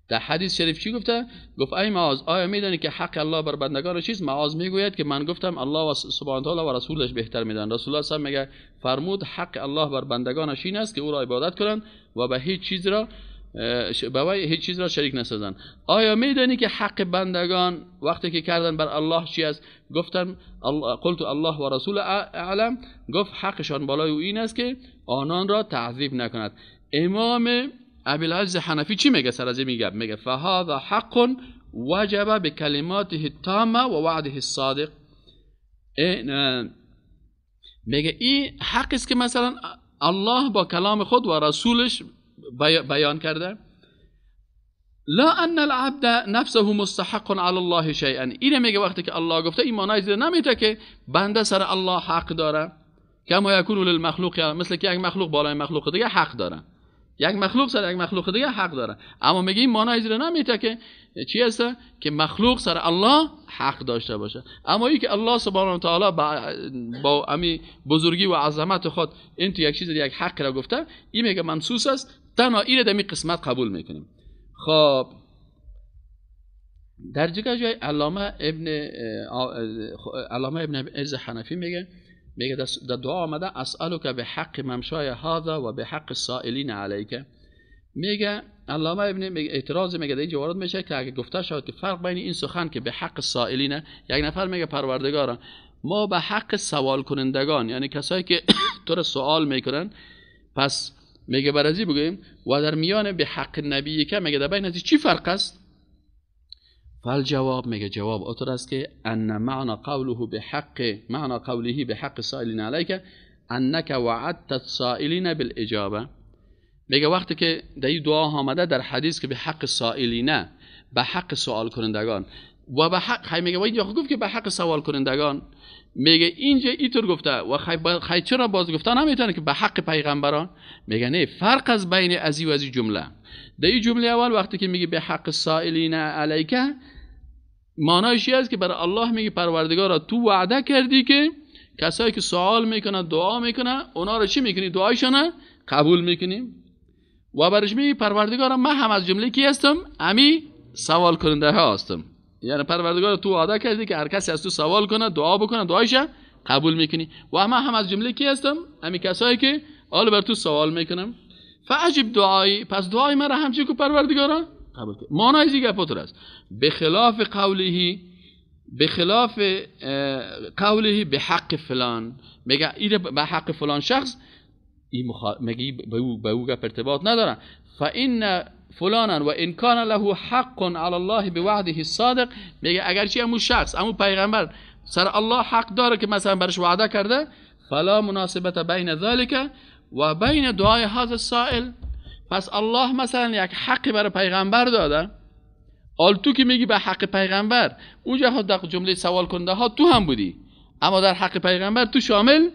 در حدیث شریف چی گفته؟ گفت ای معاذ آیا میدانی که حق الله بر بندگان چیست؟ معاذ میگوید که من گفتم الله و سبحانه تعالی و رسولش بهتر میدن. رسول الله صلی الله علیه و میگه فرمود حق الله بر بندگانش این است که او را عبادت کنند و به هیچ چیز را شریک نسازند. آیا میدانی که حق بندگان وقتی که کردن بر الله چی است؟ گفتم قلت الله و رسول اعلم. گفت حقشان بالای او این است که آنان را تعذیب نکند. امام ابی العز حنفی چی میگه سر از این میگه فهذا حق وجب بکلماته التامه و وعده الصادق. میگه این حق است که مثلا الله با کلام خود و رسولش بیان کرده. لا ان العبد نفسه مستحق علی الله شیئا. اینه میگه وقتی که الله گفته این معنی زیر نمیده که بنده سر الله حق داره. کما یکون للمخلوق، مثل که یک مخلوق بالای مخلوق دیگه حق داره، یک مخلوق سر یک مخلوق دیگه حق داره. اما میگه این معنی زیر نمیده که چی است که مخلوق سر الله حق داشته باشه. اما ای که الله سبحانه و تعالی با امی بزرگی و عظمت خود این تو یک چیز یک حق را گفته، این میگه منصوص است، تنها این در این قسمت قبول میکنیم. خب در جای علامه ابن عز حنفی میگه در دعا آمده اسالک به حق ممشای هذا و به حق السائلین علیک. میگه علامه ابن اعتراض میگه در اینجا وارد میشه که اگه گفته شد که فرق بین این سخن که به حق سائلین، یک نفر میگه پروردگارا ما به حق سوال کنندگان، یعنی کسایی که تو رو سوال میکنن، پس میگه برازی بگویم و در میان به حق نبی که میگه در بین از چی فرق است؟ فالجواب میگه جواب اوتر است که ان معنی قوله به حق سائلین علیک انک وعدت السائلین بالاجابه. میگه وقتی که در این دعا آمده در حدیث که به حق سائلین، به حق سوال کنندگان و به حق، میگه و اینجا گفت که به حق سوال کنندگان، میگه اینجا اینطور گفته و خی چرا باز گفته نمیتونه که به حق پیغمبران؟ میگه نه، فرق از بین ازی و ازی جمله. در این جمله اول وقتی که میگه به حق سائلین علیک، معنایش است که برای الله میگه پروردگارا تو وعده کردی که کسایی که سوال میکنن دعا میکنن اونا رو چی میکنی؟ دعایشون قبول میکنیم. و برش میگه پروردگارا من هم از جمله کی هستم؟ امی سوال کننده ها هستم. یعنی پروردگارا تو وعده کردی که هر کسی از تو سوال کنه دعا بکنه دعایش قبول میکنی و من هم از جمله کی هستم؟ امی کسایی که حالا بر تو سوال میکنم. فعجب دعایی، پس دعای من را همچی که پروردگارا قبول کنه. معنای دیگه پتر است بخلاف قوله به حق فلان، میگه این به حق فلان شخص میگه به او ارتباط نداره. فإن فلانا و ان کان له حق علی الله بوعده الصادق، میگه اگرچه همون شخص همون پیغمبر سر الله حق داره که مثلا برش وعده کرده، فلا مناسبت بین ذلك و بین دعای هذا السائل. پس الله مثلا یک حقی برای پیغمبر داده، آل تو که میگی به حق پیغمبر، اونجا در جمله سوال کننده ها تو هم بودی، اما در حق پیغمبر تو شامل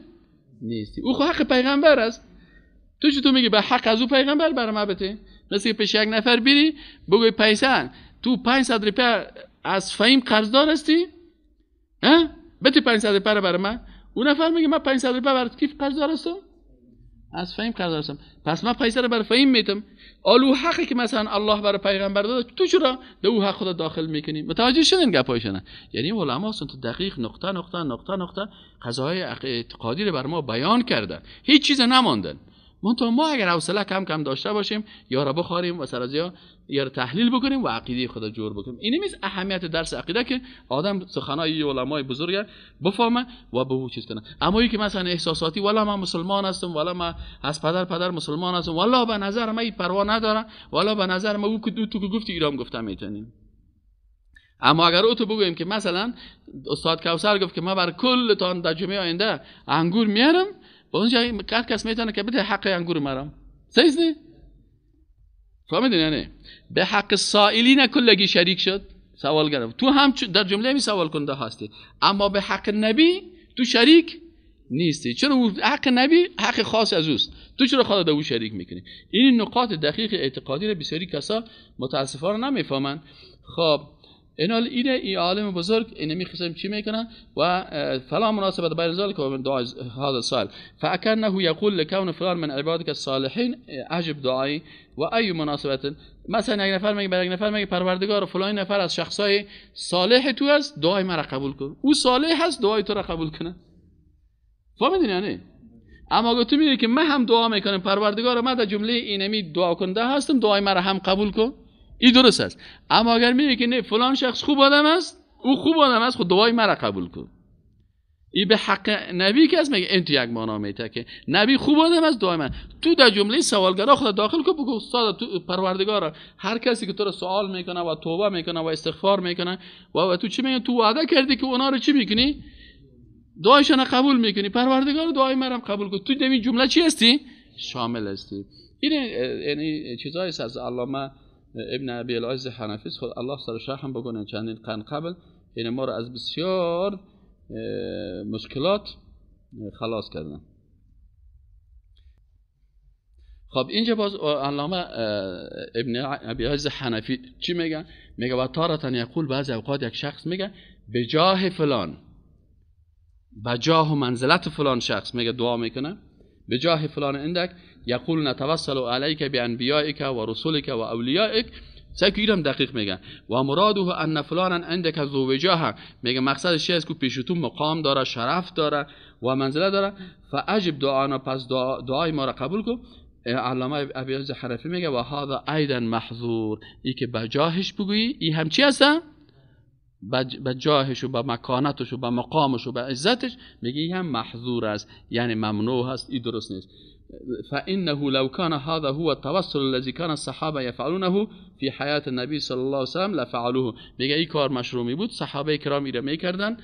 نیستی. او خود حق پیغمبر است، تو چطور میگی به حق از او پیغمبر برای ما بده؟ مثل پیش یک نفر بیری بگوی پیسان تو 500 روپیه از فهیم قرضدار هستی، ها بده 500 روپیه برای من. اون نفر میگه من 500 روپیه برای کیف قرضدار هستم؟ از فهیم قرضدار هستم، پس من پیسه رو برای فهیم میدم. آلو حقی که مثلا الله برای پیغمبر داده، تو چرا در او حق خود داخل میکنی؟ متوجه شدین گپایشون؟ یعنی علما تو دقیق نقطه قضاهای اعتقادی رو بر ما بیان کردن، هیچ چیز نماندن. ما اگر حوصله کم داشته باشیم یا را بخوریم و سر از یا را تحلیل بکنیم و عقیده خود جور بکنیم. این نیست اهمیت درس عقیده که آدم سخنای علمای بزرگ بفهمه و به او چیز کنه. اما که مثلا احساساتی والا من مسلمان هستم، والا من از پدر مسلمان هستم، والا به نظر من این پروا نداره، والا به نظر من او که تو گفتی ایرام گفتم میتونیم. اما اگر او تو بگویم که مثلا استاد کوثر گفت که من بر کل تان در جمعه آینده انگور میارم، با اونجا هر کس میتونه که بده حق انگور مرام. صحیح نه؟ فهمیدین نه؟ به حق سائلین کلگی شریک شد، سوال گرفت. تو هم در جمله می سوال کننده هستی، اما به حق نبی تو شریک نیستی. چرا حق نبی حق خاص از اوست، تو چرا خودت او شریک میکنی؟ این نقاط دقیق اعتقادی رو بسیاری کسا متاسفانه نمیفهمن. خب این عالم بزرگ این میخوام چی میکنن و فلا مناسبت بین ذلك و من دعای هذا السائل فاكنه يقول لكون فلان من عبادك الصالحين عجب دعای و ای مناسبت. مثلا یک نفر میگه پروردگار فلان نفر از شخصای صالح تو است، دعای مرا قبول کن. او صالح است، دعای تو را قبول کنه. فهمیدین یعنی؟ اما اگه تو میگی که من هم دعا میکنم پروردگار من در جمله اینمی دعا کننده هستم، دعای مرا هم قبول کن، این درست است. اما اگر میگه که نه فلان شخص خوب آدم است، او خوب آدم است، خود دعای مرا قبول کن، این به حق نبی که است. میگه این تو یک معنا میته که نبی خوب آدم است، دعای من. تو در جمله سوالگرا خود داخل کن، بگو استاد تو پروردگار هر کسی که تو رو سوال میکنه و توبه میکنه و استغفار میکنه و تو چی میگه، تو وعده کردی که اونا رو چی میکنی؟ دعایشون قبول میکنی. پروردگار دعای مرا قبول کن. تو در این جمله چی هستی؟ شامل هستی. این یعنی چیزایی از علامه ابن ابی العز حنفی خود الله سرش رحم بکنه، چندین قرن قبل این ما رو از بسیار مشکلات خلاص کردن. خب اینجا باز علامه ابن ابی عز حنفی چی میگه؟ میگه و تارة یقول، بعضی اوقات یک شخص میگه به جاه فلان، به جاه و منزلت فلان شخص میگه دعا میکنه، به جاه فلان عندك یقول نتوسل علیک بانبیائک و رسولک و اولیائک. سعی کنم دقیق میگه و مراده ان فلانا عندك ذو وجاهه، میگه مقصدش چیه است که پیش تو مقام داره، شرف داره و منزله داره. فاجب دعانا، پس دعای ما را قبول کن. علامه ابی عز حنفی میگه و هذا ایضا محظور، ای که به جاهش بگویی ای هم چی هست؟ به جاهش و به مکانتش و به مقامش و به عزتش، میگه ای هم محظور است، یعنی ممنوع هست، ای درست نیست. فإنه لو كان هذا هو التوسل الذي كان الصحابه يفعلونه في حياة النبي صلى الله عليه وسلم لفعلوه. میگه این کار مشروع می بود، صحابه کرام ایره میکردن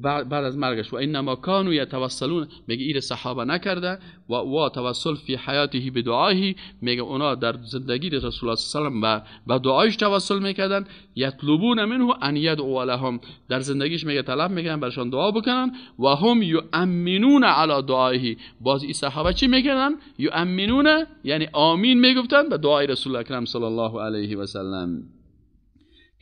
بعد از مرگش. و انما كانوا يتوسلون، میگه ایره صحابه نکرده و توسل فی حیاته بدعایی، میگه اونا در زندگی رسول الله صلی الله علیه و به دعایش توسل میکردن. یطلبون منه ان يدعو لهم، در زندگیش میگه طلب میکنن برشان دعا بکنن. و هم یؤمنون علی دعایه، باز این صحابه چی میکردن؟ یؤمنون یعنی آمین میگفتن به دعای رسول الله اکرم صلی الله علیه و سلم.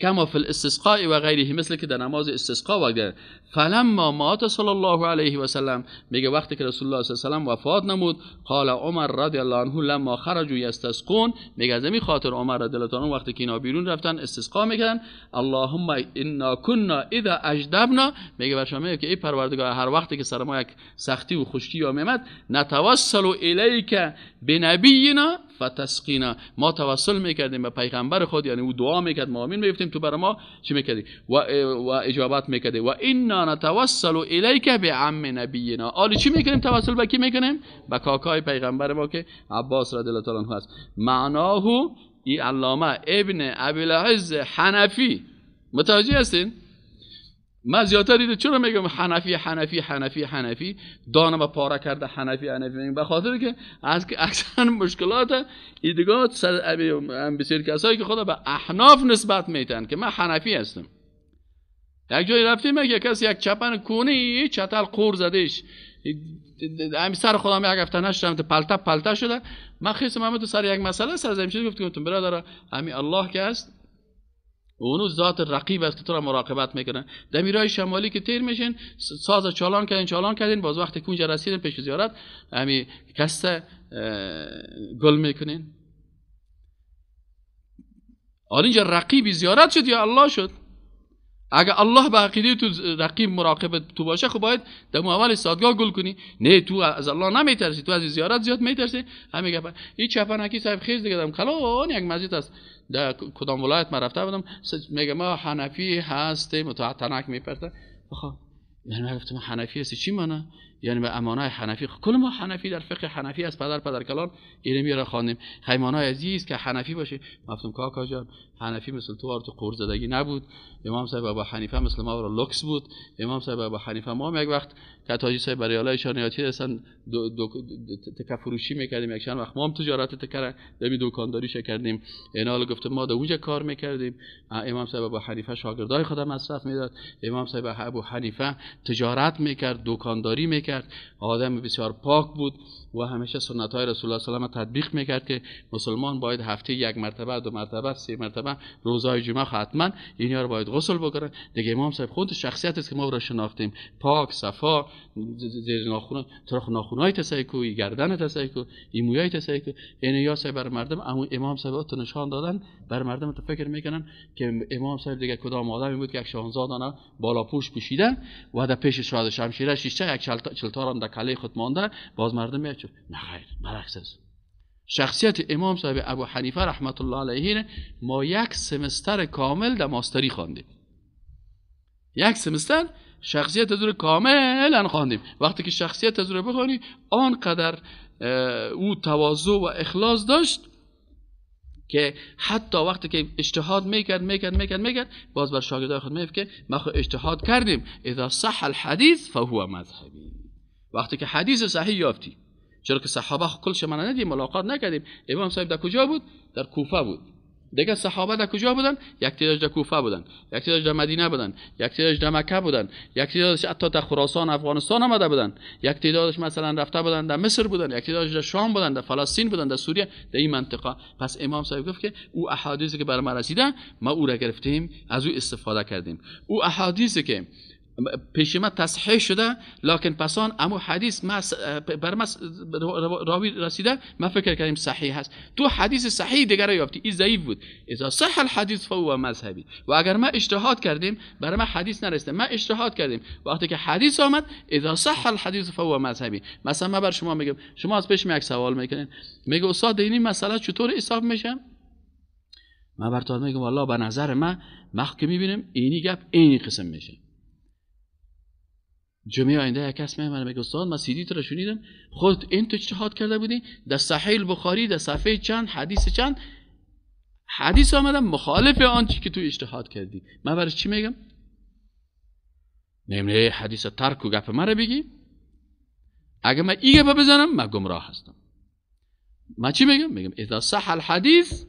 کما فی الاستسقاء و غیره، مثل که در نماز استسقا وقت. فلما مات صلی الله علیه و سلم، میگه وقتی که رسول الله صلی الله علیه و سلم وفات نمود، قال عمر رضی الله عنه لما خرجوا یستسقون، میگه از این خاطر عمر رضی الله عنه وقتی که اینا بیرون رفتن استسقا میکردن، اللهم انا كنا اذا اجدبنا، میگه برشان میگه که ای پروردگار هر وقتی که سر ما یک سختی و خشکی یا میامد، نتوسل الیک بنبینا فتسقینا، ما توسل میکردیم به پیغمبر خود، یعنی او دعا میکرد ما آمین میگفتیم، تو برای ما چی میکردی و اجابت میکردی. و انا نتوسل الیک بعم نبینا، آلی چی میکنیم؟ توسل به کی میکنیم؟ به کاکای پیغمبر ما که عباس رضی الله تعالی عنه است. معناه ای علامه ابن ابی العز حنفی، متوجه هستین؟ من زیادتر دیده چرا میگم حنفی حنفی حنفی حنفی، دانم پاره کرده حنفی حنفی، به خاطر که از که اکثر مشکلات ایدگات بسیار کسایی که خدا به احناف نسبت میتن که من حنفی هستم. یک جایی رفتیم یک کسی یک چپن کونی چتل قور زدش، همین سر خودم یک هفته نشدم پلته شده. من خیسم همه تو سر یک مسئله سرزنیم شد، گفتم برادر همین الله که هست، اونو ذات رقیب است که تو را مراقبت میکنه. در میرای شمالی که تیر میشین، ساز چالان کردین، باز وقتی که اونجا رسیدین پیش زیارت همین کسته گل میکنین. حالا اینجا رقیبی زیارت شد یا الله شد؟ اگه الله به عقیده تو رقیب مراقب تو باشه، خب باید در اول سادگاه گل کنی. نه تو از الله نمیترسی، تو از زیارت زیاد میترسی. همین گپ. این چپنکی صاحب خیز دیگه دم کلان یک مسجد است در کدام ولایت ما رفته بودم، میگه ما حنفی هستیم، متعتنک میپرسه. خب یعنی من گفتم حنفی هستی چی معنی؟ یعنی به امانای حنفی، کل ما حنفی در فقه حنفی از پدر کلان اینو میاره خواندیم. خیمانای عزیز که حنفی باشه. گفتم کاکا جان حنفی مثل تو قور زدگی نبود. امام صاحب ابو حنیفه مثل ما رو لوکس بود. امام صاحب ابو حنیفه ما یک وقت کتاجی صاحب بریالای شانیاتی هستن تکفروشی میکردیم، یک چند وقت ما هم تجارت تکر دمی دکانداریش کردیم. اینا گفتم ما در اونجا کار میکردیم. امام صاحب ابو حنیفه شاگردای خودم مصرف میداد. امام صاحب ابو حنیفه تجارت میکرد، دکانداری میکرد، آدم بسیار پاک بود و همیشه سنت های رسول الله صلی الله علیه و تطبیق میکرد که مسلمان باید هفته یک مرتبه، دو مرتبه، سه مرتبه روزهای جمعه حتما اینا رو باید غسل بکنن. دیگه امام صاحب خود شخصیت است که ما رو شناختیم، پاک، صفا، زیر ناخن طرف ناخنای تسایکو، گردن تسایکو، این مویای تسایکو. این یا صاحب بر مردم امام صاحب تو نشان دادن، بر مردم تو فکر میکنن که امام صاحب دیگه کدام آدمی بود که یک شاهزادانه بالا پوش پوشیدن و در پیش شاد شمشیر شیشه یک چلتاران در کله خود مانده، باز مردم میاد نه خیر، برعکس است. شخصیت امام صاحب ابو حنیفه رحمت الله علیه ما یک سمستر کامل در ماستری خواندیم. یک سمستر شخصیت از رو کاملا خواندیم. وقتی که شخصیت از رو بخوانی آنقدر او تواضع و اخلاص داشت که حتی وقتی که اجتهاد میکرد باز بر شاگردای خود میگفت که ما خود اجتهاد کردیم، اذا صح الحدیث فهو مذهبی. وقتی که حدیث صحیح یافتی، چرا که صحابه کلش من ندیدیم، ملاقات نکردیم. امام صاحب در کجا بود؟ در کوفه بود. دیگه صحابه در کجا بودن؟ یک تعدادش در کوفه بودن، یک تعدادش در مدینه بودن، یک تعدادش در مکه بودن، یک تعدادش حتی در خراسان افغانستان آمده بودن، یک تعدادش مثلا رفته بودن در مصر بودن، یک تعدادش در شام بودن، در فلسطین بودن، در سوریه، در این منطقه. پس امام صاحب گفت که او احادیثی که بر ما رسیده ما او را گرفتیم، از او استفاده کردیم. او احادیثی که پیش ما تصحیح شده لکن پسان اما حدیث ما بر ما راوی رسیده ما فکر کردیم صحیح هست. تو حدیث صحیح دیگر را یافتی این ضعیف بود. اذا صح الحدیث فهو مذهبی. و اگر ما اجتهاد کردیم برای ما حدیث نرسیده، ما اجتهاد کردیم وقتی که حدیث آمد اذا صح الحدیث فهو مذهبی. مثلا من بر شما میگم، شما از پیش یک سوال میکنین، میگه استاد این مسئله چطور حساب میشه؟ من براتون میگم والله به نظر من وقتی میبینم اینی گپ اینی قسم میشه. جمعه آینده یک کس میگه استاد من سیدی تو رو شنیدم، خودت این تو اجتهاد کرده بودی در صحیح البخاری در صفحه چند حدیث چند حدیث آمدم مخالف آن چی که تو اجتهاد کردی. من برای چی میگم؟ نمیشه حدیث ترک و گپ مرا بگی. اگه من این گپ بزنم من گمراه هستم. من چی میگم؟ میگم اذا صح الحدیث،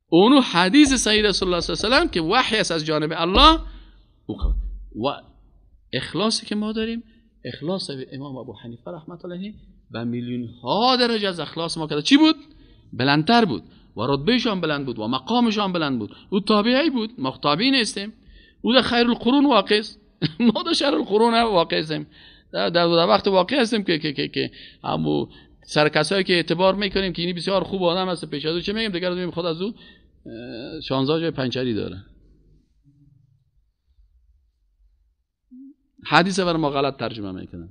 اونو حدیث صحیح رسول الله صلی الله علیه و سلم که وحی است از جانب الله. و اخلاصی که ما داریم، اخلاص امام ابو حنیفه رحمت الله علیه به میلیون ها درجه از اخلاص ما کرده چی بود؟ بلندتر بود و رتبهشان بلند بود و مقامشان بلند بود. او تابعی بود، ما تابعی نیستیم. او در خیر القرون واقع است، ما در شر القرون واقع هستیم. در وقت واقع هستیم که همو سر کسایی که اعتبار میکنیم که اینی بسیار خوب آدم است پیش از او چه میگیم، دیگر میگیم خود از او 16 جای پنچری داره. حدیث بر ما غلط ترجمه میکنن،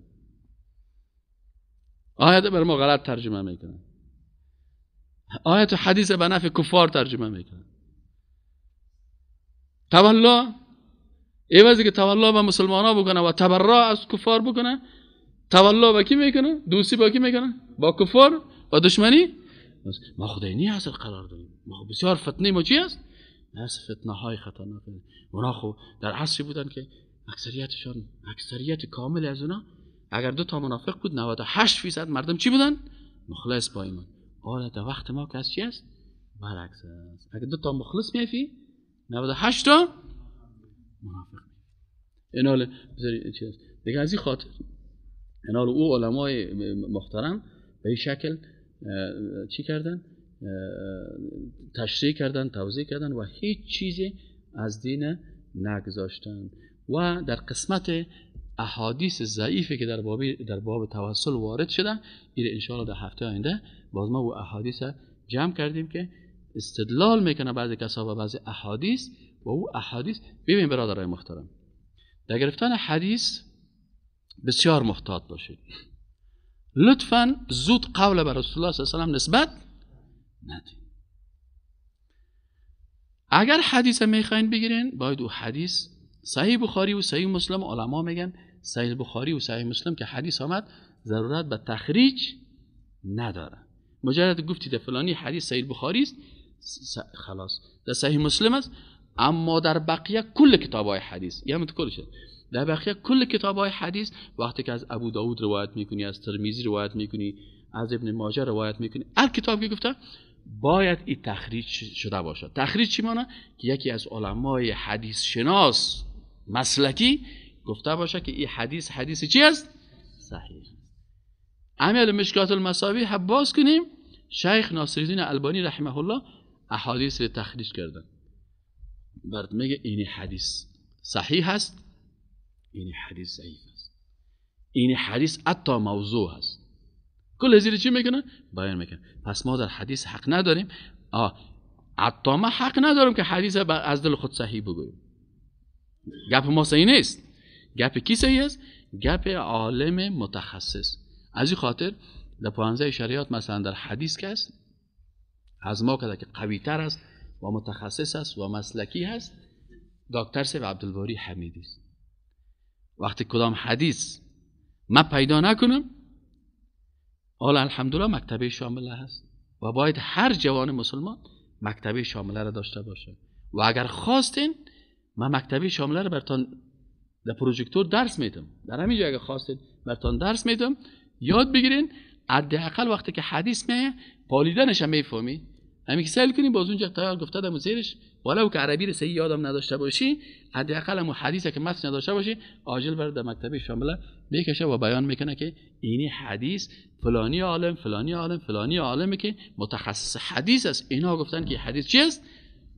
آیت بر ما غلط ترجمه میکنن، آیت و حدیث به نفع کفار ترجمه میکنن. تولا عوضی که تولا به مسلمان ها بکنه و تبرا از کفار بکنه، تولا با کی میکنه؟ دوستی با کی میکنه؟ با کفار و دشمنی. ما خدای نی اصل قرار داریم، ما بسیار فتنه ما چی است؟ از فتنه های خطرناک. اونا خو در عصری بودن که اکثریت کامل از اونا اگر 2 منافق بود 98% مردم چی بودن؟ مخلص با ایمان. حالا در وقت ما که از چی است؟ برعکس است. اگر 2 مخلص میفی 98 منافق. این حال بذاری چی است دیگه. از این خاطر این حال او علمای محترم به این شکل چی کردن؟ تشریح کردن، توضیح کردن و هیچ چیزی از دین نگذاشتن. و در قسمت احادیث ضعیفی که در باب توسل وارد شده، این ان شاء الله در هفته آینده باز ما و احادیث جمع کردیم که استدلال میکنه بعضی کسا و بعضی احادیث. و او احادیث ببین برادرای محترم، در گرفتن حدیث بسیار محتاط باشید. لطفاً زود قول بر رسول الله صلی الله علیه و سلم نسبت ندید. اگر حدیث میخواین بگیرین باید او حدیث صحیح بخاری و صحیح مسلم، علما میگن صحیح بخاری و صحیح مسلم که حدیث آمد ضرورت به تخریج نداره. مجرد گفتی در فلانی حدیث صحیح بخاری است خلاص در صحیح مسلم است. اما در بقیه کل کتاب‌های حدیث یعنی کلش در بقیه کل کتاب‌های حدیث وقتی که از ابو داود روایت میکنی، از ترمذی روایت میکنی، از ابن ماجه روایت میکنی، هر کتابی گفته باید این تخریج شده باشه. تخریج چی معنی؟ که یکی از علمای حدیث شناس مسلکی گفته باشه که این حدیث چی است؟ صحیح. عمل مشکات المصابیح باز کنیم، شیخ ناصرالدین البانی رحمه الله احادیث رو تخریج کردن. برات میگه این حدیث صحیح هست، این حدیث ضعیف است، این حدیث حتی موضوع هست. کل زیر چی میکنه؟ بیان میکنه. پس ما در حدیث حق نداریم. حتی ما حق نداریم که حدیث از دل خود صحیح بگوییم. گپ ما صحیح نیست. گپ کی صحیح است؟ گپ عالم متخصص. از این خاطر در پانزه شریعت مثلا در حدیث که است از ما که قوی تر است و متخصص است و مسلکی هست دکتر سیف عبدالباری حمیدی است. وقتی کدام حدیث ما پیدا نکنم، حالا الحمدلله مکتبه شامله هست و باید هر جوان مسلمان مکتبه شامله را داشته باشه. و اگر خواستین من مکتبه شامله را براتون در پروژکتور درس میدم، در همین جا اگر خواستین براتون درس میدم، یاد بگیرین. حداقل وقتی که حدیث میه پالیدنش هم میفهمی، همین که سهل کنی باز اونجا تایار گفته دم زیرش ولو که عربی رو صحیح یادم نداشته باشی حداقل هم حدیثی که متن نداشته باشی عاجل برای در مکتب شامله میکشه و بیان میکنه که اینی حدیث فلانی عالم فلانی عالم فلانی عالمی که متخصص حدیث است اینا گفتن که حدیث چی است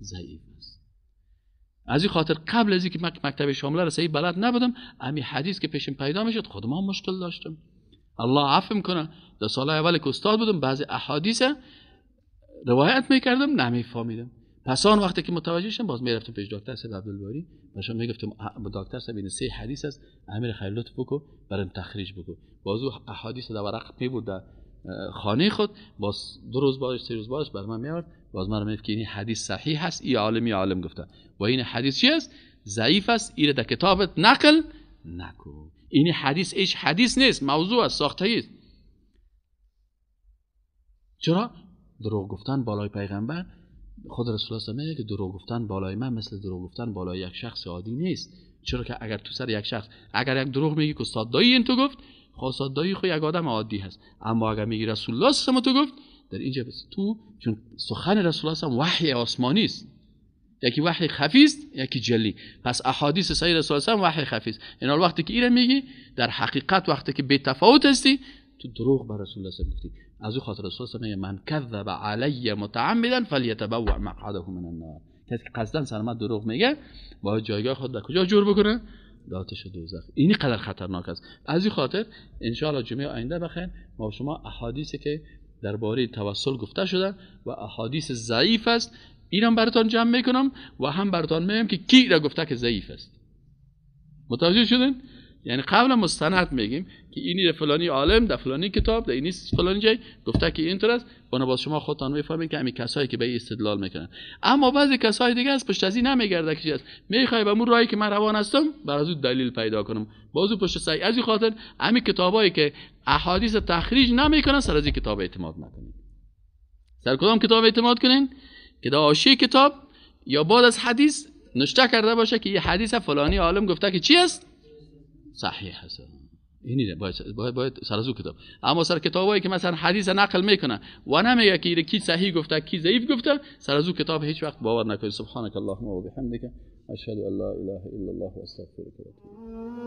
ضعیف است. از این خاطر قبل از اینکه مکتب شامله رو صحیح بلد نبودم همین حدیث که پیشم پیدا میشد خودم هم مشکل داشتم. الله عفو میکنه در سال اول که استاد بودم بعضی احادیث روایت میکردم نمیفهمیدم. پس آن وقتی که متوجه شدم باز میرفتم پیش دکتر صاحب عبدالباری باشم میگفتم دکتر صاحب این 3 حدیث است امیر خیر لطف بکو برام تخریج بکو. باز او احادیث در ورق میبرد در خانه خود باز 2 روز بعد 3 روز بعدش برام میآورد باز من میگفت که این حدیث صحیح است این عالم گفته و این حدیث چی است ضعیف است این در کتابت نقل نکو. این حدیث هیچ حدیث نیست موضوع است ساخته است. چرا دروغ گفتن بالای پیغمبر خود رسول الله میگه که دروغ گفتن بالای من مثل دروغ گفتن بالای یک شخص عادی نیست. چرا که اگر تو سر یک شخص اگر یک دروغ میگی که استاد دایی این تو گفت خب استاد دایی خو یک آدم عادی هست اما اگر میگی رسول الله صلی الله علیه و تو گفت در اینجا تو چون سخن رسول الله هم وحی آسمانی است یکی وحی خفی است یکی جلی. پس احادیث صحیح رسول الله هم وحی خفی است. این وقتی که اینو میگی در حقیقت وقتی که بی تفاوت هستی تو دروغ بر رسول الله صلی الله علیه و گفتی. از او خاطر رسول الله میگه من کذب علی متعمدا فلیتبوأ مقعده من النار. کسی که قصدن سرمت دروغ میگه باید جایگاه خود در کجا جور بکنه داتش دوزخ. اینی قدر خطرناک است. از این خاطر ان شاء الله جمعه آینده بخیر ما شما احادیثی که درباره توسل گفته شده و احادیث ضعیف است اینم براتون جمع میکنم و هم براتون میگم که کی را گفته که ضعیف است. متوجه شدین؟ یعنی قبلا مستند میگیم که اینی در فلانی عالم در فلانی کتاب در اینی فلانی جای گفته که اینطور است. باز شما خودتان میفهمید که همین کسایی که به استدلال میکنن. اما بعضی کسای دیگه از پشت از این نمیگرده که چی است میخوای به اون راهی که من روان هستم بر از اون دلیل پیدا کنم بازو پشت سعی. از این خاطر همین کتابایی که احادیث تخریج نمیکنن سر از این کتاب اعتماد نکنید. سر کدام کتاب اعتماد کنین که در حاشیه کتاب یا بعد از حدیث نشته کرده باشه که یه حدیث فلانی عالم گفته که چی است صحیح هست. اینی باید سر از او کتاب. اما سر کتابایی که مثلا حدیث نقل میکنه و نمیگه که کی صحیح گفته کی ضعیف گفته سر از او کتاب هیچ وقت باور نکنید. سبحانك اللهم و بحمدک اشهد ان لا اله الا الله و استغفرک و اتوب